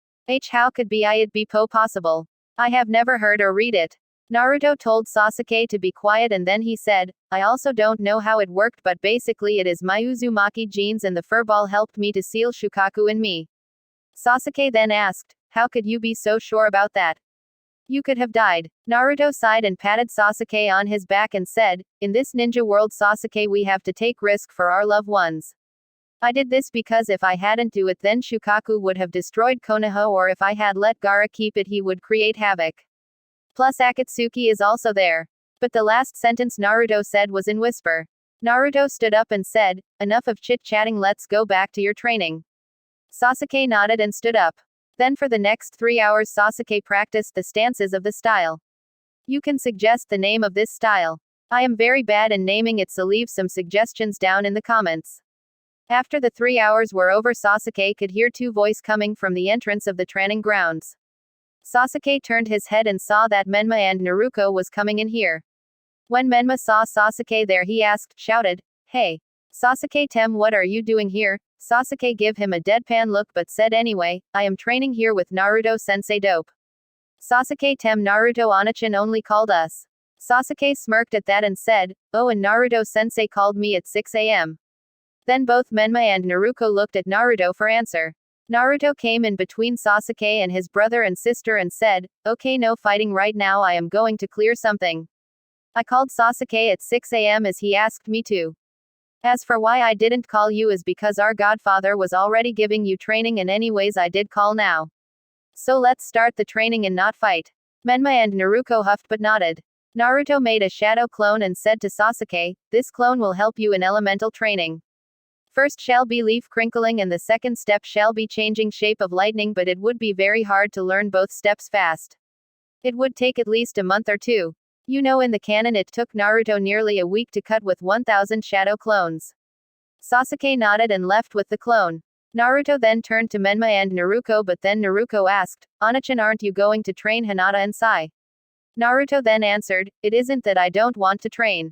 S1: How could be it be possible? I have never heard or read it. Naruto told Sasuke to be quiet and then he said, I also don't know how it worked but basically it is my Uzumaki genes and the furball helped me to seal Shukaku in me. Sasuke then asked, how could you be so sure about that? You could have died. Naruto sighed and patted Sasuke on his back and said, in this ninja world Sasuke we have to take risk for our loved ones. I did this because if I hadn't do it then Shukaku would have destroyed Konoha or if I had let Gaara keep it he would create havoc. Plus Akatsuki is also there. But the last sentence Naruto said was in whisper. Naruto stood up and said, enough of chit-chatting, let's go back to your training. Sasuke nodded and stood up. Then for the next 3 hours Sasuke practiced the stances of the style. You can suggest the name of this style. I am very bad in naming it so leave some suggestions down in the comments. After the 3 hours were over Sasuke could hear two voices coming from the entrance of the training grounds. Sasuke turned his head and saw that Menma and Naruto was coming in here. When Menma saw Sasuke there he shouted, hey. Sasuke-tem, what are you doing here? Sasuke gave him a deadpan look but said anyway, I am training here with Naruto-sensei dope. Sasuke-tem, Naruto Onachin only called us. Sasuke smirked at that and said, oh, and Naruto-sensei called me at 6 a.m. Then both Menma and Naruto looked at Naruto for answer. Naruto came in between Sasuke and his brother and sister and said, okay, no fighting right now, I am going to clear something. I called Sasuke at 6 a.m. as he asked me to. As for why I didn't call you is because our godfather was already giving you training and anyways I did call now. So let's start the training and not fight. Menma and Naruto huffed but nodded. Naruto made a shadow clone and said to Sasuke, this clone will help you in elemental training. First shall be leaf crinkling and the second step shall be changing shape of lightning, but it would be very hard to learn both steps fast. It would take at least a month or two. You know, in the canon it took Naruto nearly a week to cut with 1000 shadow clones. Sasuke nodded and left with the clone. Naruto then turned to Menma and Naruto, but then Naruto asked, Onachin, aren't you going to train Hinata and Sai? Naruto then answered, it isn't that I don't want to train.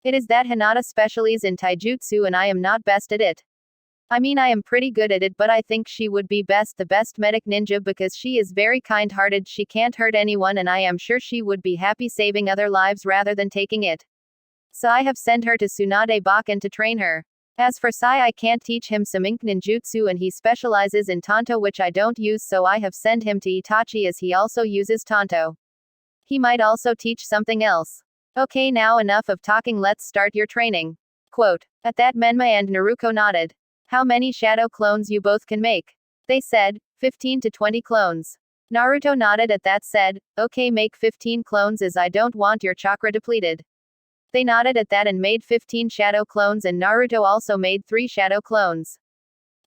S1: It is that Hinata specializes in taijutsu and I am not best at it. I mean, I am pretty good at it, but I think she would be the best medic ninja because she is very kind-hearted, she can't hurt anyone, and I am sure she would be happy saving other lives rather than taking it. So I have sent her to Tsunade Bakken to train her. As for Sai, I can't teach him some ink ninjutsu and he specializes in Tanto, which I don't use, so I have sent him to Itachi as he also uses Tanto. He might also teach something else. Okay, now enough of talking, let's start your training. Quote. At that Menma and Naruto nodded. How many shadow clones you both can make? They said, 15 to 20 clones. Naruto nodded at that said, okay, make 15 clones as I don't want your chakra depleted. They nodded at that and made 15 shadow clones and Naruto also made 3 shadow clones.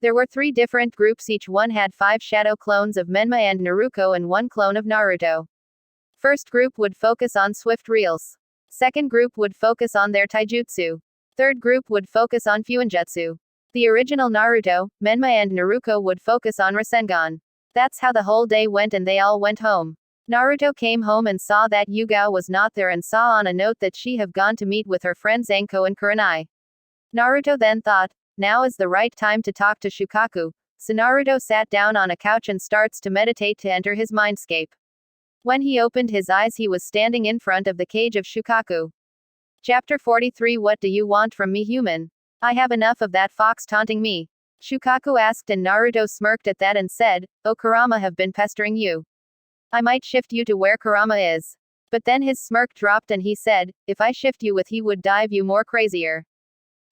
S1: There were 3 different groups, each one had 5 shadow clones of Menma and Naruto and 1 clone of Naruto. First group would focus on swift reels. Second group would focus on their taijutsu. Third group would focus on fuinjutsu. The original Naruto, Menma and Naruto would focus on Rasengan. That's how the whole day went and they all went home. Naruto came home and saw that Yugao was not there and saw on a note that she have gone to meet with her friends Anko and Kurenai. Naruto then thought, now is the right time to talk to Shukaku, so Naruto sat down on a couch and starts to meditate to enter his mindscape. When he opened his eyes he was standing in front of the cage of Shukaku. Chapter 43. What do you want from me, human? I have enough of that fox taunting me. Shukaku asked and Naruto smirked at that and said, oh, Kurama have been pestering you. I might shift you to where Kurama is. But then his smirk dropped and he said, if I shift you with he would dive you more crazier.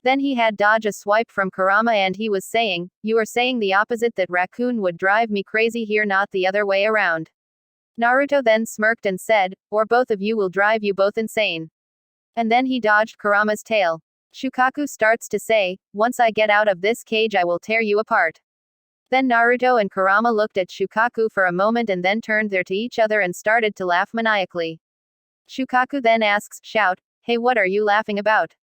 S1: Then he had dodge a swipe from Kurama and he was saying, you are saying the opposite, that raccoon would drive me crazy here, not the other way around. Naruto then smirked and said, or both of you will drive you both insane. And then he dodged Kurama's tail. Shukaku starts to say, once I get out of this cage I will tear you apart. Then Naruto and Kurama looked at Shukaku for a moment and then turned there to each other and started to laugh maniacally. Shukaku then asks, shout, hey, what are you laughing about?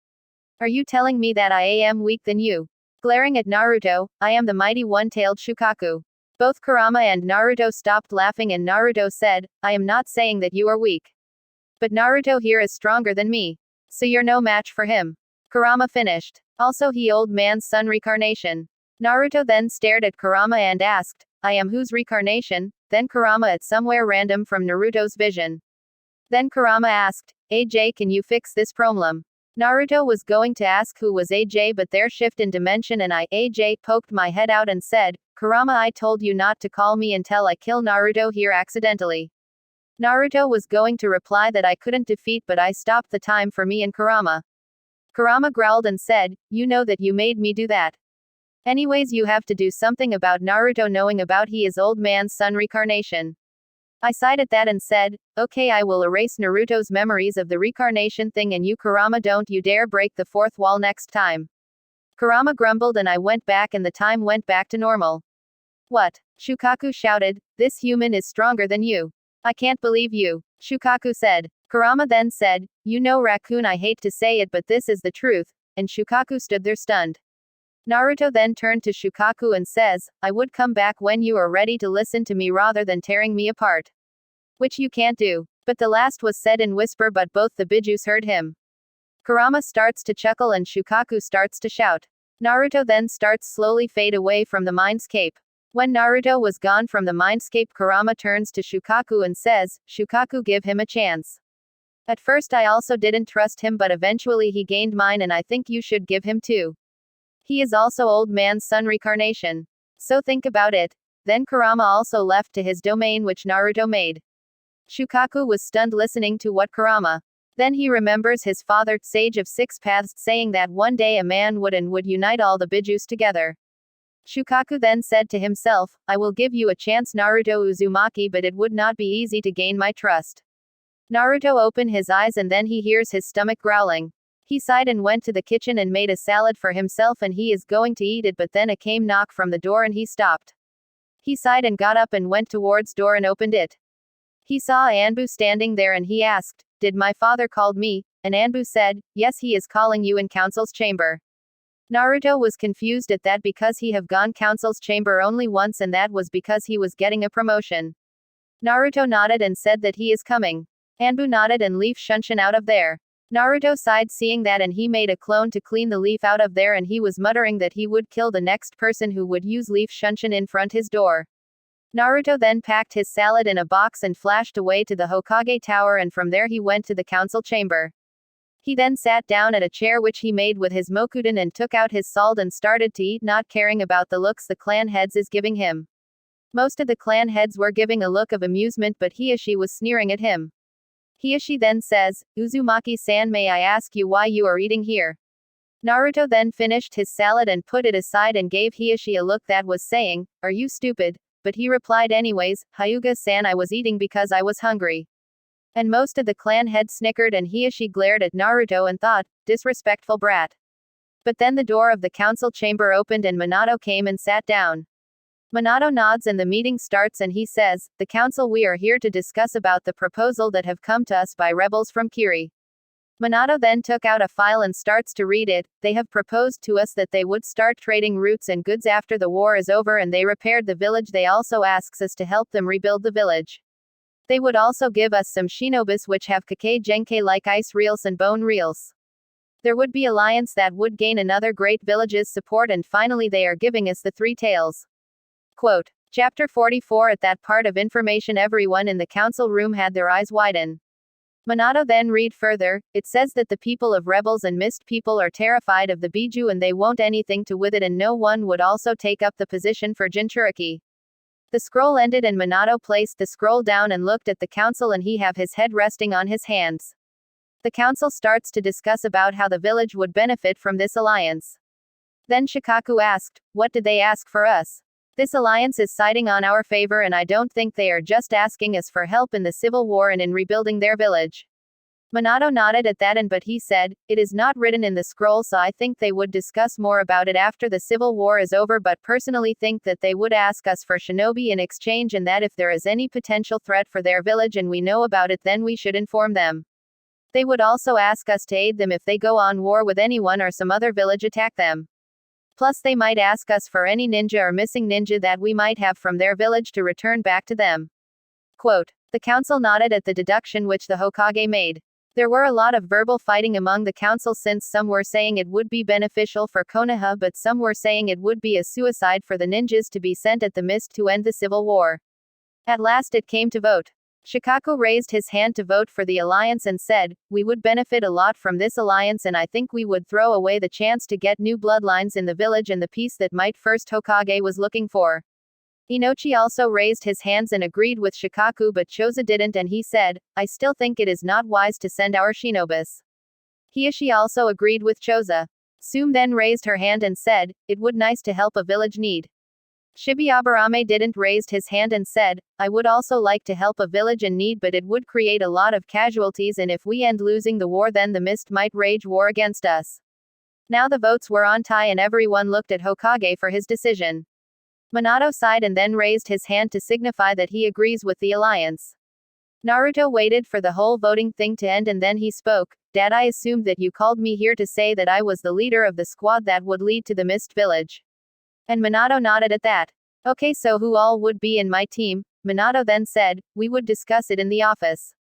S1: Are you telling me that I am weak than you? Glaring at Naruto, I am the mighty one-tailed Shukaku. Both Kurama and Naruto stopped laughing and Naruto said, I am not saying that you are weak. But Naruto here is stronger than me. So you're no match for him. Kurama finished. Also he old man's son reincarnation. Naruto then stared at Kurama and asked, I am whose reincarnation? Then Kurama at somewhere random from Naruto's vision. Then Kurama asked, AJ, can you fix this problem? Naruto was going to ask who was AJ, but their shift in dimension and AJ poked my head out and said, Kurama, I told you not to call me until I kill Naruto here accidentally. Naruto was going to reply that I couldn't defeat, but I stopped the time for me and Kurama. Kurama growled and said, you know that you made me do that. Anyways, you have to do something about Naruto knowing about he is old man's son reincarnation. I sighed at that and said, okay, I will erase Naruto's memories of the reincarnation thing, and you Kurama, don't you dare break the fourth wall next time. Kurama grumbled and I went back and the time went back to normal. What? Shukaku shouted, this human is stronger than you. I can't believe you. Shukaku said. Kurama then said, you know raccoon, I hate to say it but this is the truth, and Shukaku stood there stunned. Naruto then turned to Shukaku and says, I would come back when you are ready to listen to me rather than tearing me apart. Which you can't do. But the last was said in whisper but both the Bijus heard him. Kurama starts to chuckle and Shukaku starts to shout. Naruto then starts slowly fade away from the mindscape. When Naruto was gone from the mindscape, Kurama turns to Shukaku and says, Shukaku, give him a chance. At first I also didn't trust him but eventually he gained mine and I think you should give him too. He is also old man's son reincarnation. So think about it. Then Kurama also left to his domain which Naruto made. Shukaku was stunned listening to what Kurama. Then he remembers his father, Sage of Six Paths, saying that one day a man would unite all the Bijus together. Shukaku then said to himself, I will give you a chance Naruto Uzumaki, but it would not be easy to gain my trust. Naruto opened his eyes and then he hears his stomach growling. He sighed and went to the kitchen and made a salad for himself and he is going to eat it, but then a came knock from the door and he stopped. He sighed and got up and went towards door and opened it. He saw Anbu standing there and he asked, did my father called me? And Anbu said, yes, he is calling you in council's chamber. Naruto was confused at that because he have gone council's chamber only once and that was because he was getting a promotion. Naruto nodded and said that he is coming. Anbu nodded and leaf Shunshin out of there. Naruto sighed seeing that and he made a clone to clean the leaf out of there and he was muttering that he would kill the next person who would use leaf Shunshin in front his door. Naruto then packed his salad in a box and flashed away to the Hokage tower and from there he went to the council chamber. He then sat down at a chair which he made with his Mokuden and took out his salt and started to eat, not caring about the looks the clan heads is giving him. Most of the clan heads were giving a look of amusement but Hiashi was sneering at him. Hiashi then says, Uzumaki-san, may I ask you why you are eating here? Naruto then finished his salad and put it aside and gave Hiashi a look that was saying, are you stupid? But he replied anyways, Hyuga-san, I was eating because I was hungry. And most of the clan heads snickered and Hiashi glared at Naruto and thought, disrespectful brat. But then the door of the council chamber opened and Minato came and sat down. Minato nods and the meeting starts and he says, "The council, we are here to discuss about the proposal that have come to us by rebels from Kiri." Minato then took out a file and starts to read it. "They have proposed to us that they would start trading roots and goods after the war is over and they repaired the village. They also asks us to help them rebuild the village. They would also give us some shinobis which have Kakei Genkei like ice reels and bone reels. There would be alliance that would gain another great village's support and finally they are giving us the three tails." Quote. Chapter 44. At that part of information everyone in the council room had their eyes widen. Minato then read further. It says that the people of rebels and mist people are terrified of the Biju and they won't anything to with it and no one would also take up the position for Jinchuriki. The scroll ended and Minato placed the scroll down and looked at the council and he have his head resting on his hands. The council starts to discuss about how the village would benefit from this alliance. Then Shukaku asked, "What did they ask for us? This alliance is siding on our favor and I don't think they are just asking us for help in the civil war and in rebuilding their village." Minato nodded at that but he said, "It is not written in the scroll so I think they would discuss more about it after the civil war is over but personally think that they would ask us for shinobi in exchange and that if there is any potential threat for their village and we know about it then we should inform them. They would also ask us to aid them if they go on war with anyone or some other village attack them. Plus they might ask us for any ninja or missing ninja that we might have from their village to return back to them." Quote. The council nodded at the deduction which the Hokage made. There were a lot of verbal fighting among the council since some were saying it would be beneficial for Konoha but some were saying it would be a suicide for the ninjas to be sent at the mist to end the civil war. At last it came to vote. Shukaku raised his hand to vote for the alliance and said, "We would benefit a lot from this alliance and I think we would throw away the chance to get new bloodlines in the village and the peace that might first Hokage was looking for." Inochi also raised his hands and agreed with Shukaku but Choza didn't and he said, "I still think it is not wise to send our shinobis." Hiashi also agreed with Choza. Sume then raised her hand and said, "It would nice to help a village need." Shibiabarame didn't raised his hand and said, "I would also like to help a village in need but it would create a lot of casualties and if we end losing the war then the mist might rage war against us." Now the votes were on tie and everyone looked at Hokage for his decision. Minato sighed and then raised his hand to signify that he agrees with the alliance. Naruto waited for the whole voting thing to end and then he spoke, "Dad, I assumed that you called me here to say that I was the leader of the squad that would lead to the mist village." And Minato nodded at that. "Okay, so who all would be in my team?" Minato then said, "We would discuss it in the office."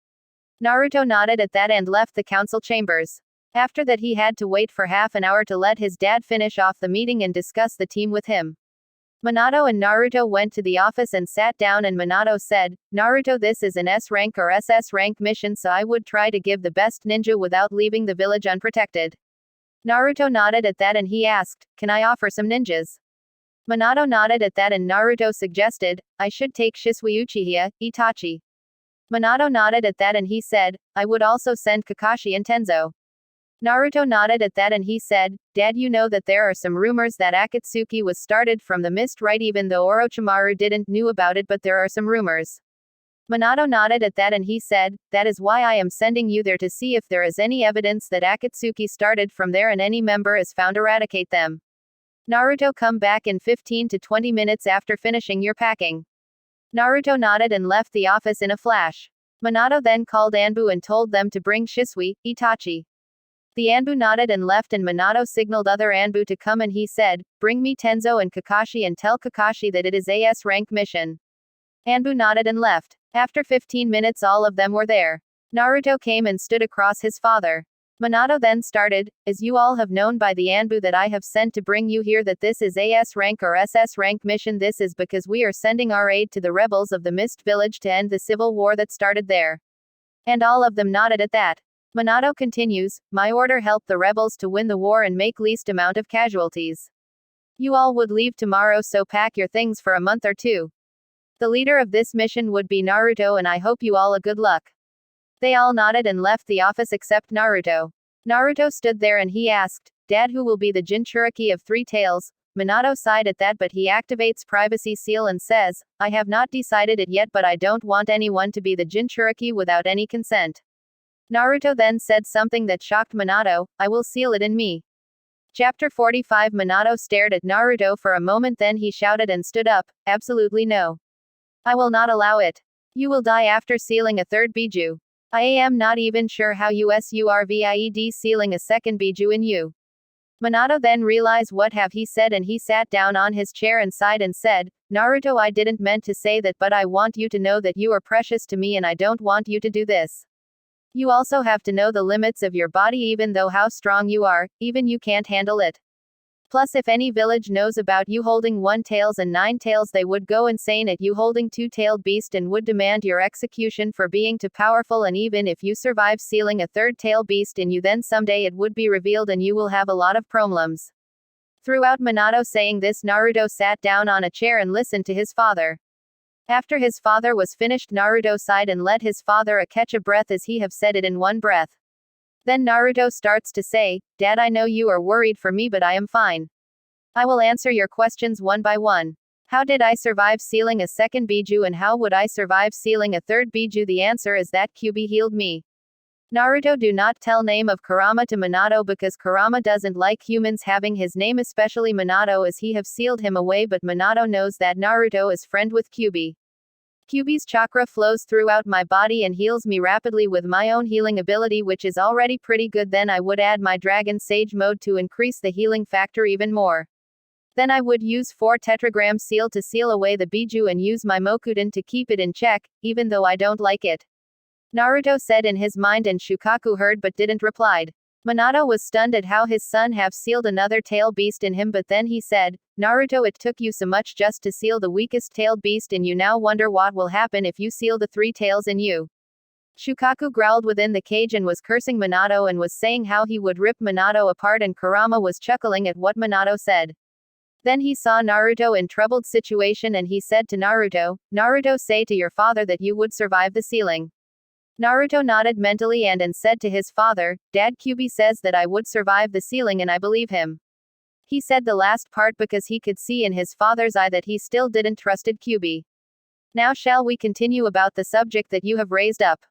S1: Naruto nodded at that and left the council chambers. After that he had to wait for half an hour to let his dad finish off the meeting and discuss the team with him. Minato and Naruto went to the office and sat down and Minato said, "Naruto, this is an S rank or SS rank mission so I would try to give the best ninja without leaving the village unprotected." Naruto nodded at that and he asked, "Can I offer some ninjas?" Minato nodded at that and Naruto suggested, "I should take Shisui Uchiha, Itachi." Minato nodded at that and he said, "I would also send Kakashi and Tenzo." Naruto nodded at that and he said, "Dad, you know that there are some rumors that Akatsuki was started from the mist, right? Even though Orochimaru didn't knew about it but there are some rumors." Minato nodded at that and he said, "That is why I am sending you there to see if there is any evidence that Akatsuki started from there and any member is found eradicate them. Naruto, come back in 15 to 20 minutes after finishing your packing." Naruto nodded and left the office in a flash. Minato then called Anbu and told them to bring Shisui, Itachi. The Anbu nodded and left and Minato signaled other Anbu to come and he said, "Bring me Tenzo and Kakashi and tell Kakashi that it is a S rank mission." Anbu nodded and left. After 15 minutes all of them were there. Naruto came and stood across his father. Minato then started, "As you all have known by the Anbu that I have sent to bring you here that this is a S rank or SS rank mission, this is because we are sending our aid to the rebels of the Mist Village to end the civil war that started there." And all of them nodded at that. Minato continues, "My order helped the rebels to win the war and make least amount of casualties. You all would leave tomorrow so pack your things for a month or two. The leader of this mission would be Naruto and I hope you all a good luck." They all nodded and left the office except Naruto. Naruto stood there and he asked, "Dad, who will be the Jinchuriki of Three Tails?" Minato sighed at that but he activates privacy seal and says, "I have not decided it yet but I don't want anyone to be the Jinchuriki without any consent." Naruto then said something that shocked Minato, "I will seal it in me." Chapter 45. Minato stared at Naruto for a moment, then he shouted and stood up. Absolutely no. I will not allow it. You will die after sealing a third Biju. I am not even sure how USURVIED sealing a second Biju in you. Minato then realized what have he said, and he sat down on his chair and sighed and said, Naruto, I didn't meant to say that, but I want you to know that you are precious to me and I don't want you to do this. You also have to know the limits of your body, even though how strong you are, even you can't handle it. Plus, if any village knows about you holding 1 tails and 9 tails, they would go insane at you holding 2-tailed beast and would demand your execution for being too powerful, and even if you survive sealing a 3rd tail beast in you, then someday it would be revealed and you will have a lot of problems. Throughout Minato saying this, Naruto sat down on a chair and listened to his father. After his father was finished, Naruto sighed and let his father catch a breath as he have said it in one breath. Then Naruto starts to say, Dad, I know you are worried for me, but I am fine. I will answer your questions one by one. How did I survive sealing a second Biju, and how would I survive sealing a third Biju? The answer is that Kyuubi healed me. Naruto, do not tell name of Kurama to Minato because Kurama doesn't like humans having his name, especially Minato, as he have sealed him away, but Minato knows that Naruto is friend with Kyuubi. Kyuubi's chakra flows throughout my body and heals me rapidly with my own healing ability, which is already pretty good. Then I would add my Dragon Sage mode to increase the healing factor even more. Then I would use 4 tetragram seal to seal away the Biju and use my Mokuden to keep it in check, even though I don't like it. Naruto said in his mind, and Shukaku heard but didn't replied. Minato was stunned at how his son have sealed another tail beast in him, but then he said, Naruto, it took you so much just to seal the weakest tailed beast in you. Now wonder what will happen if you seal the 3 tails in you. Shukaku growled within the cage and was cursing Minato and was saying how he would rip Minato apart, and Kurama was chuckling at what Minato said. Then he saw Naruto in troubled situation and he said to Naruto, Naruto, say to your father that you would survive the sealing. Naruto nodded mentally and said to his father, Dad, Kyuubi says that I would survive the sealing and I believe him. He said the last part because he could see in his father's eye that he still didn't trusted Kyuubi. Now shall we continue about the subject that you have raised up?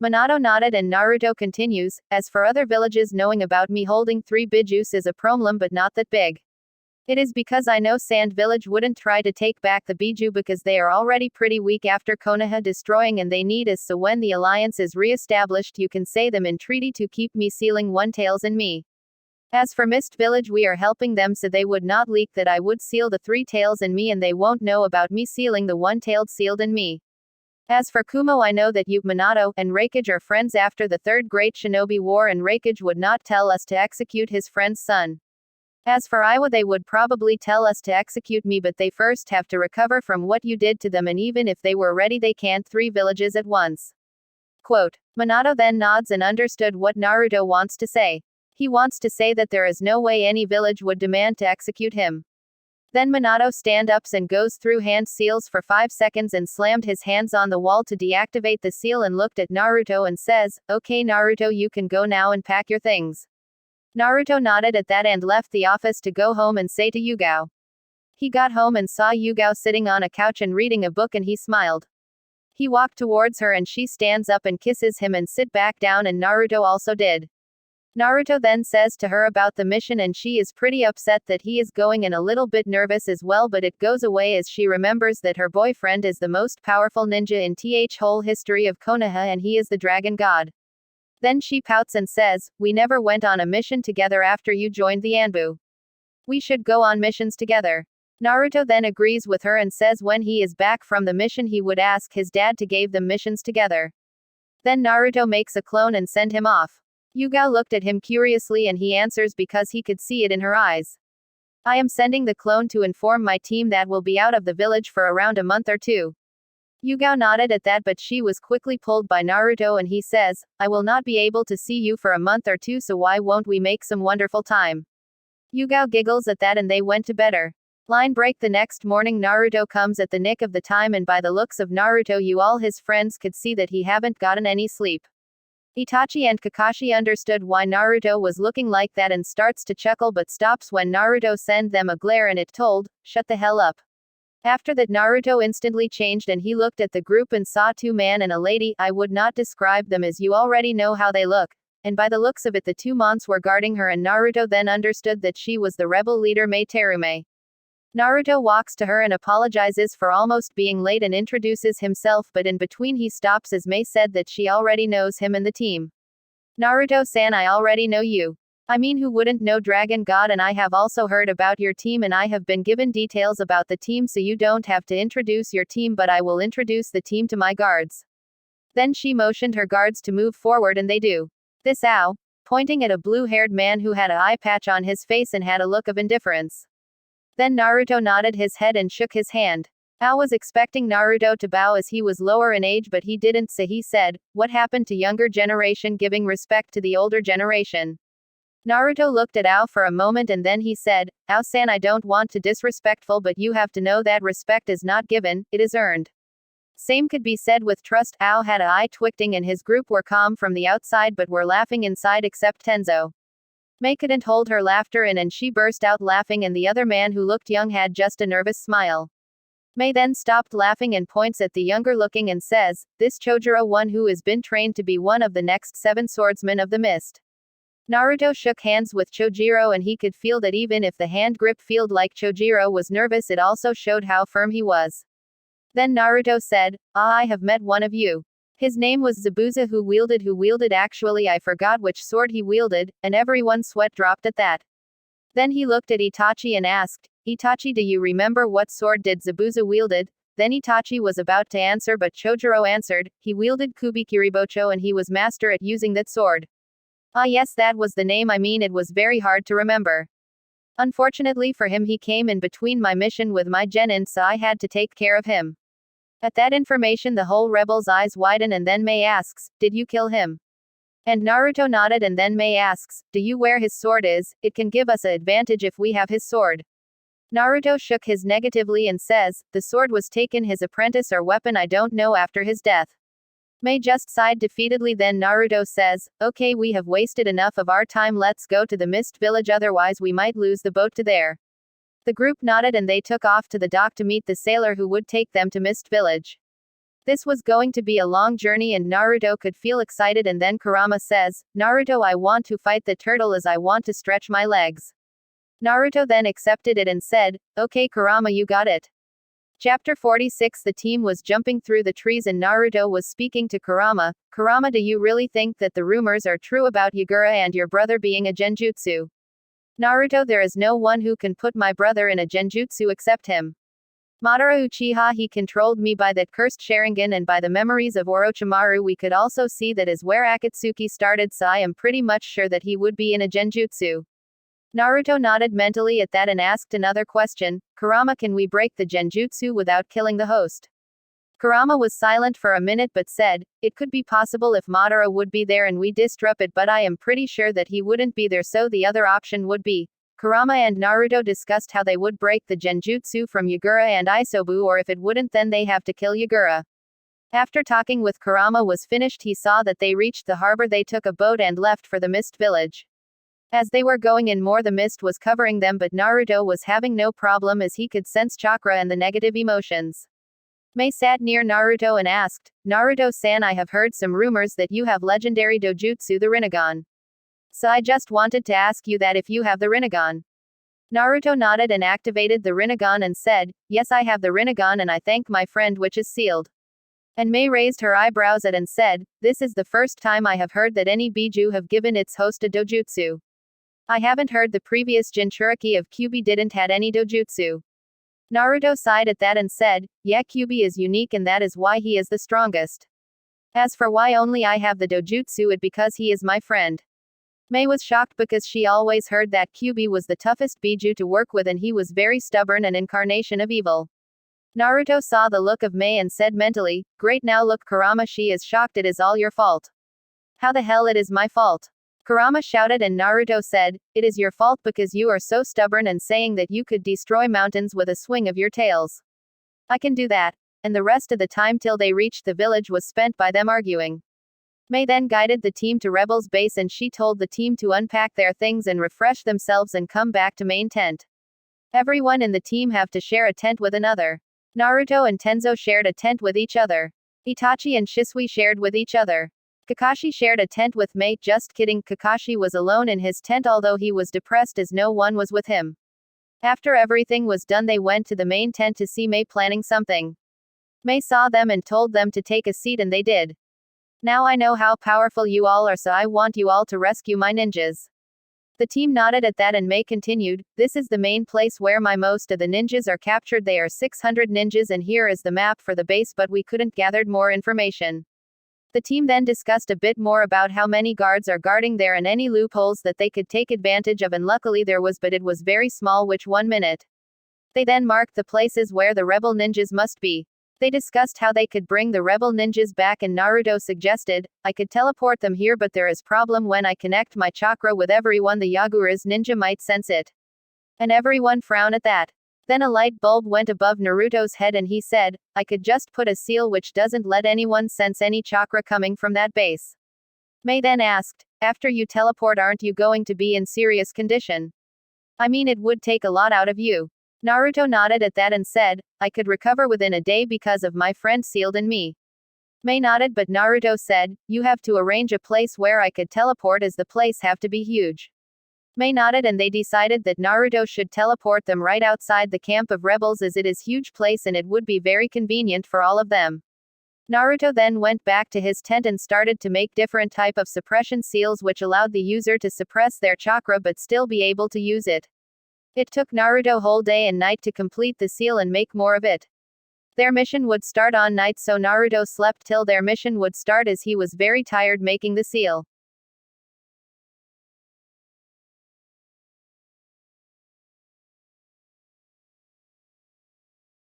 S1: Minato nodded and Naruto continues, as for other villages knowing about me holding 3 Bijus is a problem, but not that big. It is because I know Sand Village wouldn't try to take back the Biju because they are already pretty weak after Konoha destroying, and they need us, so when the alliance is re-established you can say them in treaty to keep me sealing 1 tails in me. As for Mist Village, we are helping them so they would not leak that I would seal the 3 tails in me and they won't know about me sealing the 1-tailed sealed in me. As for Kumo, I know that you, Minato, and Raikage are friends after the 3rd Great Shinobi War, and Raikage would not tell us to execute his friend's son. As for Iwa, they would probably tell us to execute me, but they first have to recover from what you did to them, and even if they were ready they can't 3 villages at once. Quote. Minato then nods and understood what Naruto wants to say. He wants to say that there is no way any village would demand to execute him. Then Minato stand-ups and goes through hand seals for 5 seconds and slammed his hands on the wall to deactivate the seal and looked at Naruto and says, Okay Naruto, you can go now and pack your things. Naruto nodded at that and left the office to go home and say to Yugao. He got home and saw Yugao sitting on a couch and reading a book, and he smiled. He walked towards her and she stands up and kisses him and sit back down, and Naruto also did. Naruto then says to her about the mission and she is pretty upset that he is going and a little bit nervous as well, but it goes away as she remembers that her boyfriend is the most powerful ninja in whole history of Konoha and he is the dragon god. Then she pouts and says, we never went on a mission together after you joined the Anbu. We should go on missions together. Naruto then agrees with her and says when he is back from the mission he would ask his dad to give them missions together. Then Naruto makes a clone and send him off. Yugao looked at him curiously and he answers because he could see it in her eyes. I am sending the clone to inform my team that will be out of the village for around a month or 2. Yugao nodded at that, but she was quickly pulled by Naruto and he says, I will not be able to see you for a month or 2, so why won't we make some wonderful time? Yugao giggles at that and they went to bed. Line break. The next morning Naruto comes at the nick of the time, and by the looks of Naruto all his friends could see that he haven't gotten any sleep. Itachi and Kakashi understood why Naruto was looking like that and starts to chuckle, but stops when Naruto sends them a glare and it told, shut the hell up. After that Naruto instantly changed and he looked at the group and saw 2 men and a lady. I would not describe them as you already know how they look. and by the looks of it the two Mons were guarding her, and Naruto then understood that she was the rebel leader Mei Terume. Naruto walks to her and apologizes for almost being late and introduces himself, but in between he stops as Mei said that she already knows him and the team. Naruto-san, I already know you. I mean, who wouldn't know Dragon God, and I have also heard about your team and I have been given details about the team, so you don't have to introduce your team, but I will introduce the team to my guards. Then she motioned her guards to move forward and they do. This ow, pointing at a blue-haired man who had an eye patch on his face and had a look of indifference. Then Naruto nodded his head and shook his hand. Ao was expecting Naruto to bow as he was lower in age, but he didn't, so he said, "What happened to younger generation giving respect to the older generation?" Naruto looked at Ao for a moment and then he said, "Ao-san, I don't want to disrespectful, but you have to know that respect is not given, it is earned." Same could be said with trust. Ao had a eye twitching and his group were calm from the outside but were laughing inside except Tenzo. Mei couldn't hold her laughter in and she burst out laughing, and the other man who looked young had just a nervous smile. Mei then stopped laughing and points at the younger looking and says, "This Chojuro one who has been trained to be one of the next 7 swordsmen of the mist." Naruto shook hands with Chojiro and he could feel that even if the hand grip felt like Chojiro was nervous, it also showed how firm he was. Then Naruto said, I have met one of you. His name was Zabuza. Who wielded actually I forgot which sword he wielded, and everyone's sweat dropped at that. Then he looked at Itachi and asked, "Itachi, do you remember what sword did Zabuza wielded?" Then Itachi was about to answer but Chojiro answered, "He wielded Kubikiribocho and he was master at using that sword." Ah yes, that was the name. I mean, it was very hard to remember. Unfortunately for him, he came in between my mission with my genin, so I had to take care of him. At that information the whole rebel's eyes widen and then Mei asks, "Did you kill him?" And Naruto nodded and then Mei asks, "Do you where his sword is? It can give us an advantage if we have his sword." Naruto shook his negatively and says, "The sword was taken his apprentice or weapon, I don't know, after his death." Mei just sighed defeatedly. Then Naruto says, "Okay, we have wasted enough of our time, let's go to the Mist Village, otherwise we might lose the boat to there." The group nodded and they took off to the dock to meet the sailor who would take them to Mist Village. This was going to be a long journey and Naruto could feel excited, and then Kurama says, "Naruto, I want to fight the turtle as I want to stretch my legs." Naruto then accepted it and said, "Okay Kurama, you got it." Chapter 46. The team was jumping through the trees and Naruto was speaking to Kurama. "Kurama, do you really think that the rumors are true about Yagura and your brother being a genjutsu?" Naruto, there is no one who can put my brother in a genjutsu except him. Madara Uchiha, he controlled me by that cursed Sharingan, and by the memories of Orochimaru we could also see that is where Akatsuki started, so I am pretty much sure that he would be in a genjutsu. Naruto nodded mentally at that and asked another question, "Kurama, can we break the genjutsu without killing the host?" Kurama was silent for a minute but said, "It could be possible if Madara would be there and we disrupt it, but I am pretty sure that he wouldn't be there, so the other option would be." Kurama and Naruto discussed how they would break the genjutsu from Yagura and Isobu, or if it wouldn't then they have to kill Yagura. After talking with Kurama was finished, he saw that they reached the harbor. They took a boat and left for the Mist Village. As they were going in more, the mist was covering them, but Naruto was having no problem as he could sense chakra and the negative emotions. Mei sat near Naruto and asked, "Naruto-san, I have heard some rumors that you have legendary dojutsu, the Rinnegan. So I just wanted to ask you that if you have the Rinnegan." Naruto nodded and activated the Rinnegan and said, "Yes, I have the Rinnegan and I thank my friend, which is sealed." And Mei raised her eyebrows at and said, "This is the first time I have heard that any Biju have given its host a dojutsu. I haven't heard the previous Jinchuriki of Kyuubi didn't had any dojutsu." Naruto sighed at that and said, "Yeah, Kyuubi is unique and that is why he is the strongest. As for why only I have the dojutsu, it because he is my friend." Mei was shocked because she always heard that Kyuubi was the toughest Biju to work with and he was very stubborn, an incarnation of evil. Naruto saw the look of Mei and said mentally, "Great, now look Kurama, she is shocked, it is all your fault." "How the hell it is my fault?" Kurama shouted, and Naruto said, "It is your fault because you are so stubborn and saying that you could destroy mountains with a swing of your tails. I can do that." And the rest of the time till they reached the village was spent by them arguing. Mei then guided the team to Rebel's base and she told the team to unpack their things and refresh themselves and come back to main tent. Everyone in the team have to share a tent with another. Naruto and Tenzo shared a tent with each other. Itachi and Shisui shared with each other. Kakashi shared a tent with May. Just kidding, Kakashi was alone in his tent although he was depressed as no one was with him. After everything was done they went to the main tent to see May planning something. May saw them and told them to take a seat and they did. Now I know how powerful you all are, so I want you all to rescue my ninjas. The team nodded at that and May continued, this is the main place where most of the ninjas are captured. They are 600 ninjas and here is the map for the base, but we couldn't gathered more information. The team then discussed a bit more about how many guards are guarding there and any loopholes that they could take advantage of, and luckily there was, but it was very small. Which 1 minute. They then marked the places where the rebel ninjas must be. They discussed how they could bring the rebel ninjas back and Naruto suggested, I could teleport them here but there is problem when I connect my chakra with everyone, the Yagura's ninja might sense it. And everyone frowned at that. Then a light bulb went above Naruto's head and he said, I could just put a seal which doesn't let anyone sense any chakra coming from that base. May then asked, after you teleport aren't you going to be in serious condition? I mean it would take a lot out of you. Naruto nodded at that and said, I could recover within a day because of my friend sealed in me. May nodded but Naruto said, you have to arrange a place where I could teleport as the place have to be huge. May nodded and they decided that Naruto should teleport them right outside the camp of rebels as it is huge place and it would be very convenient for all of them. Naruto then went back to his tent and started to make different type of suppression seals which allowed the user to suppress their chakra but still be able to use it. It took Naruto whole day and night to complete the seal and make more of it. Their mission would start on night, so Naruto slept till their mission would start as he was very tired making the seal.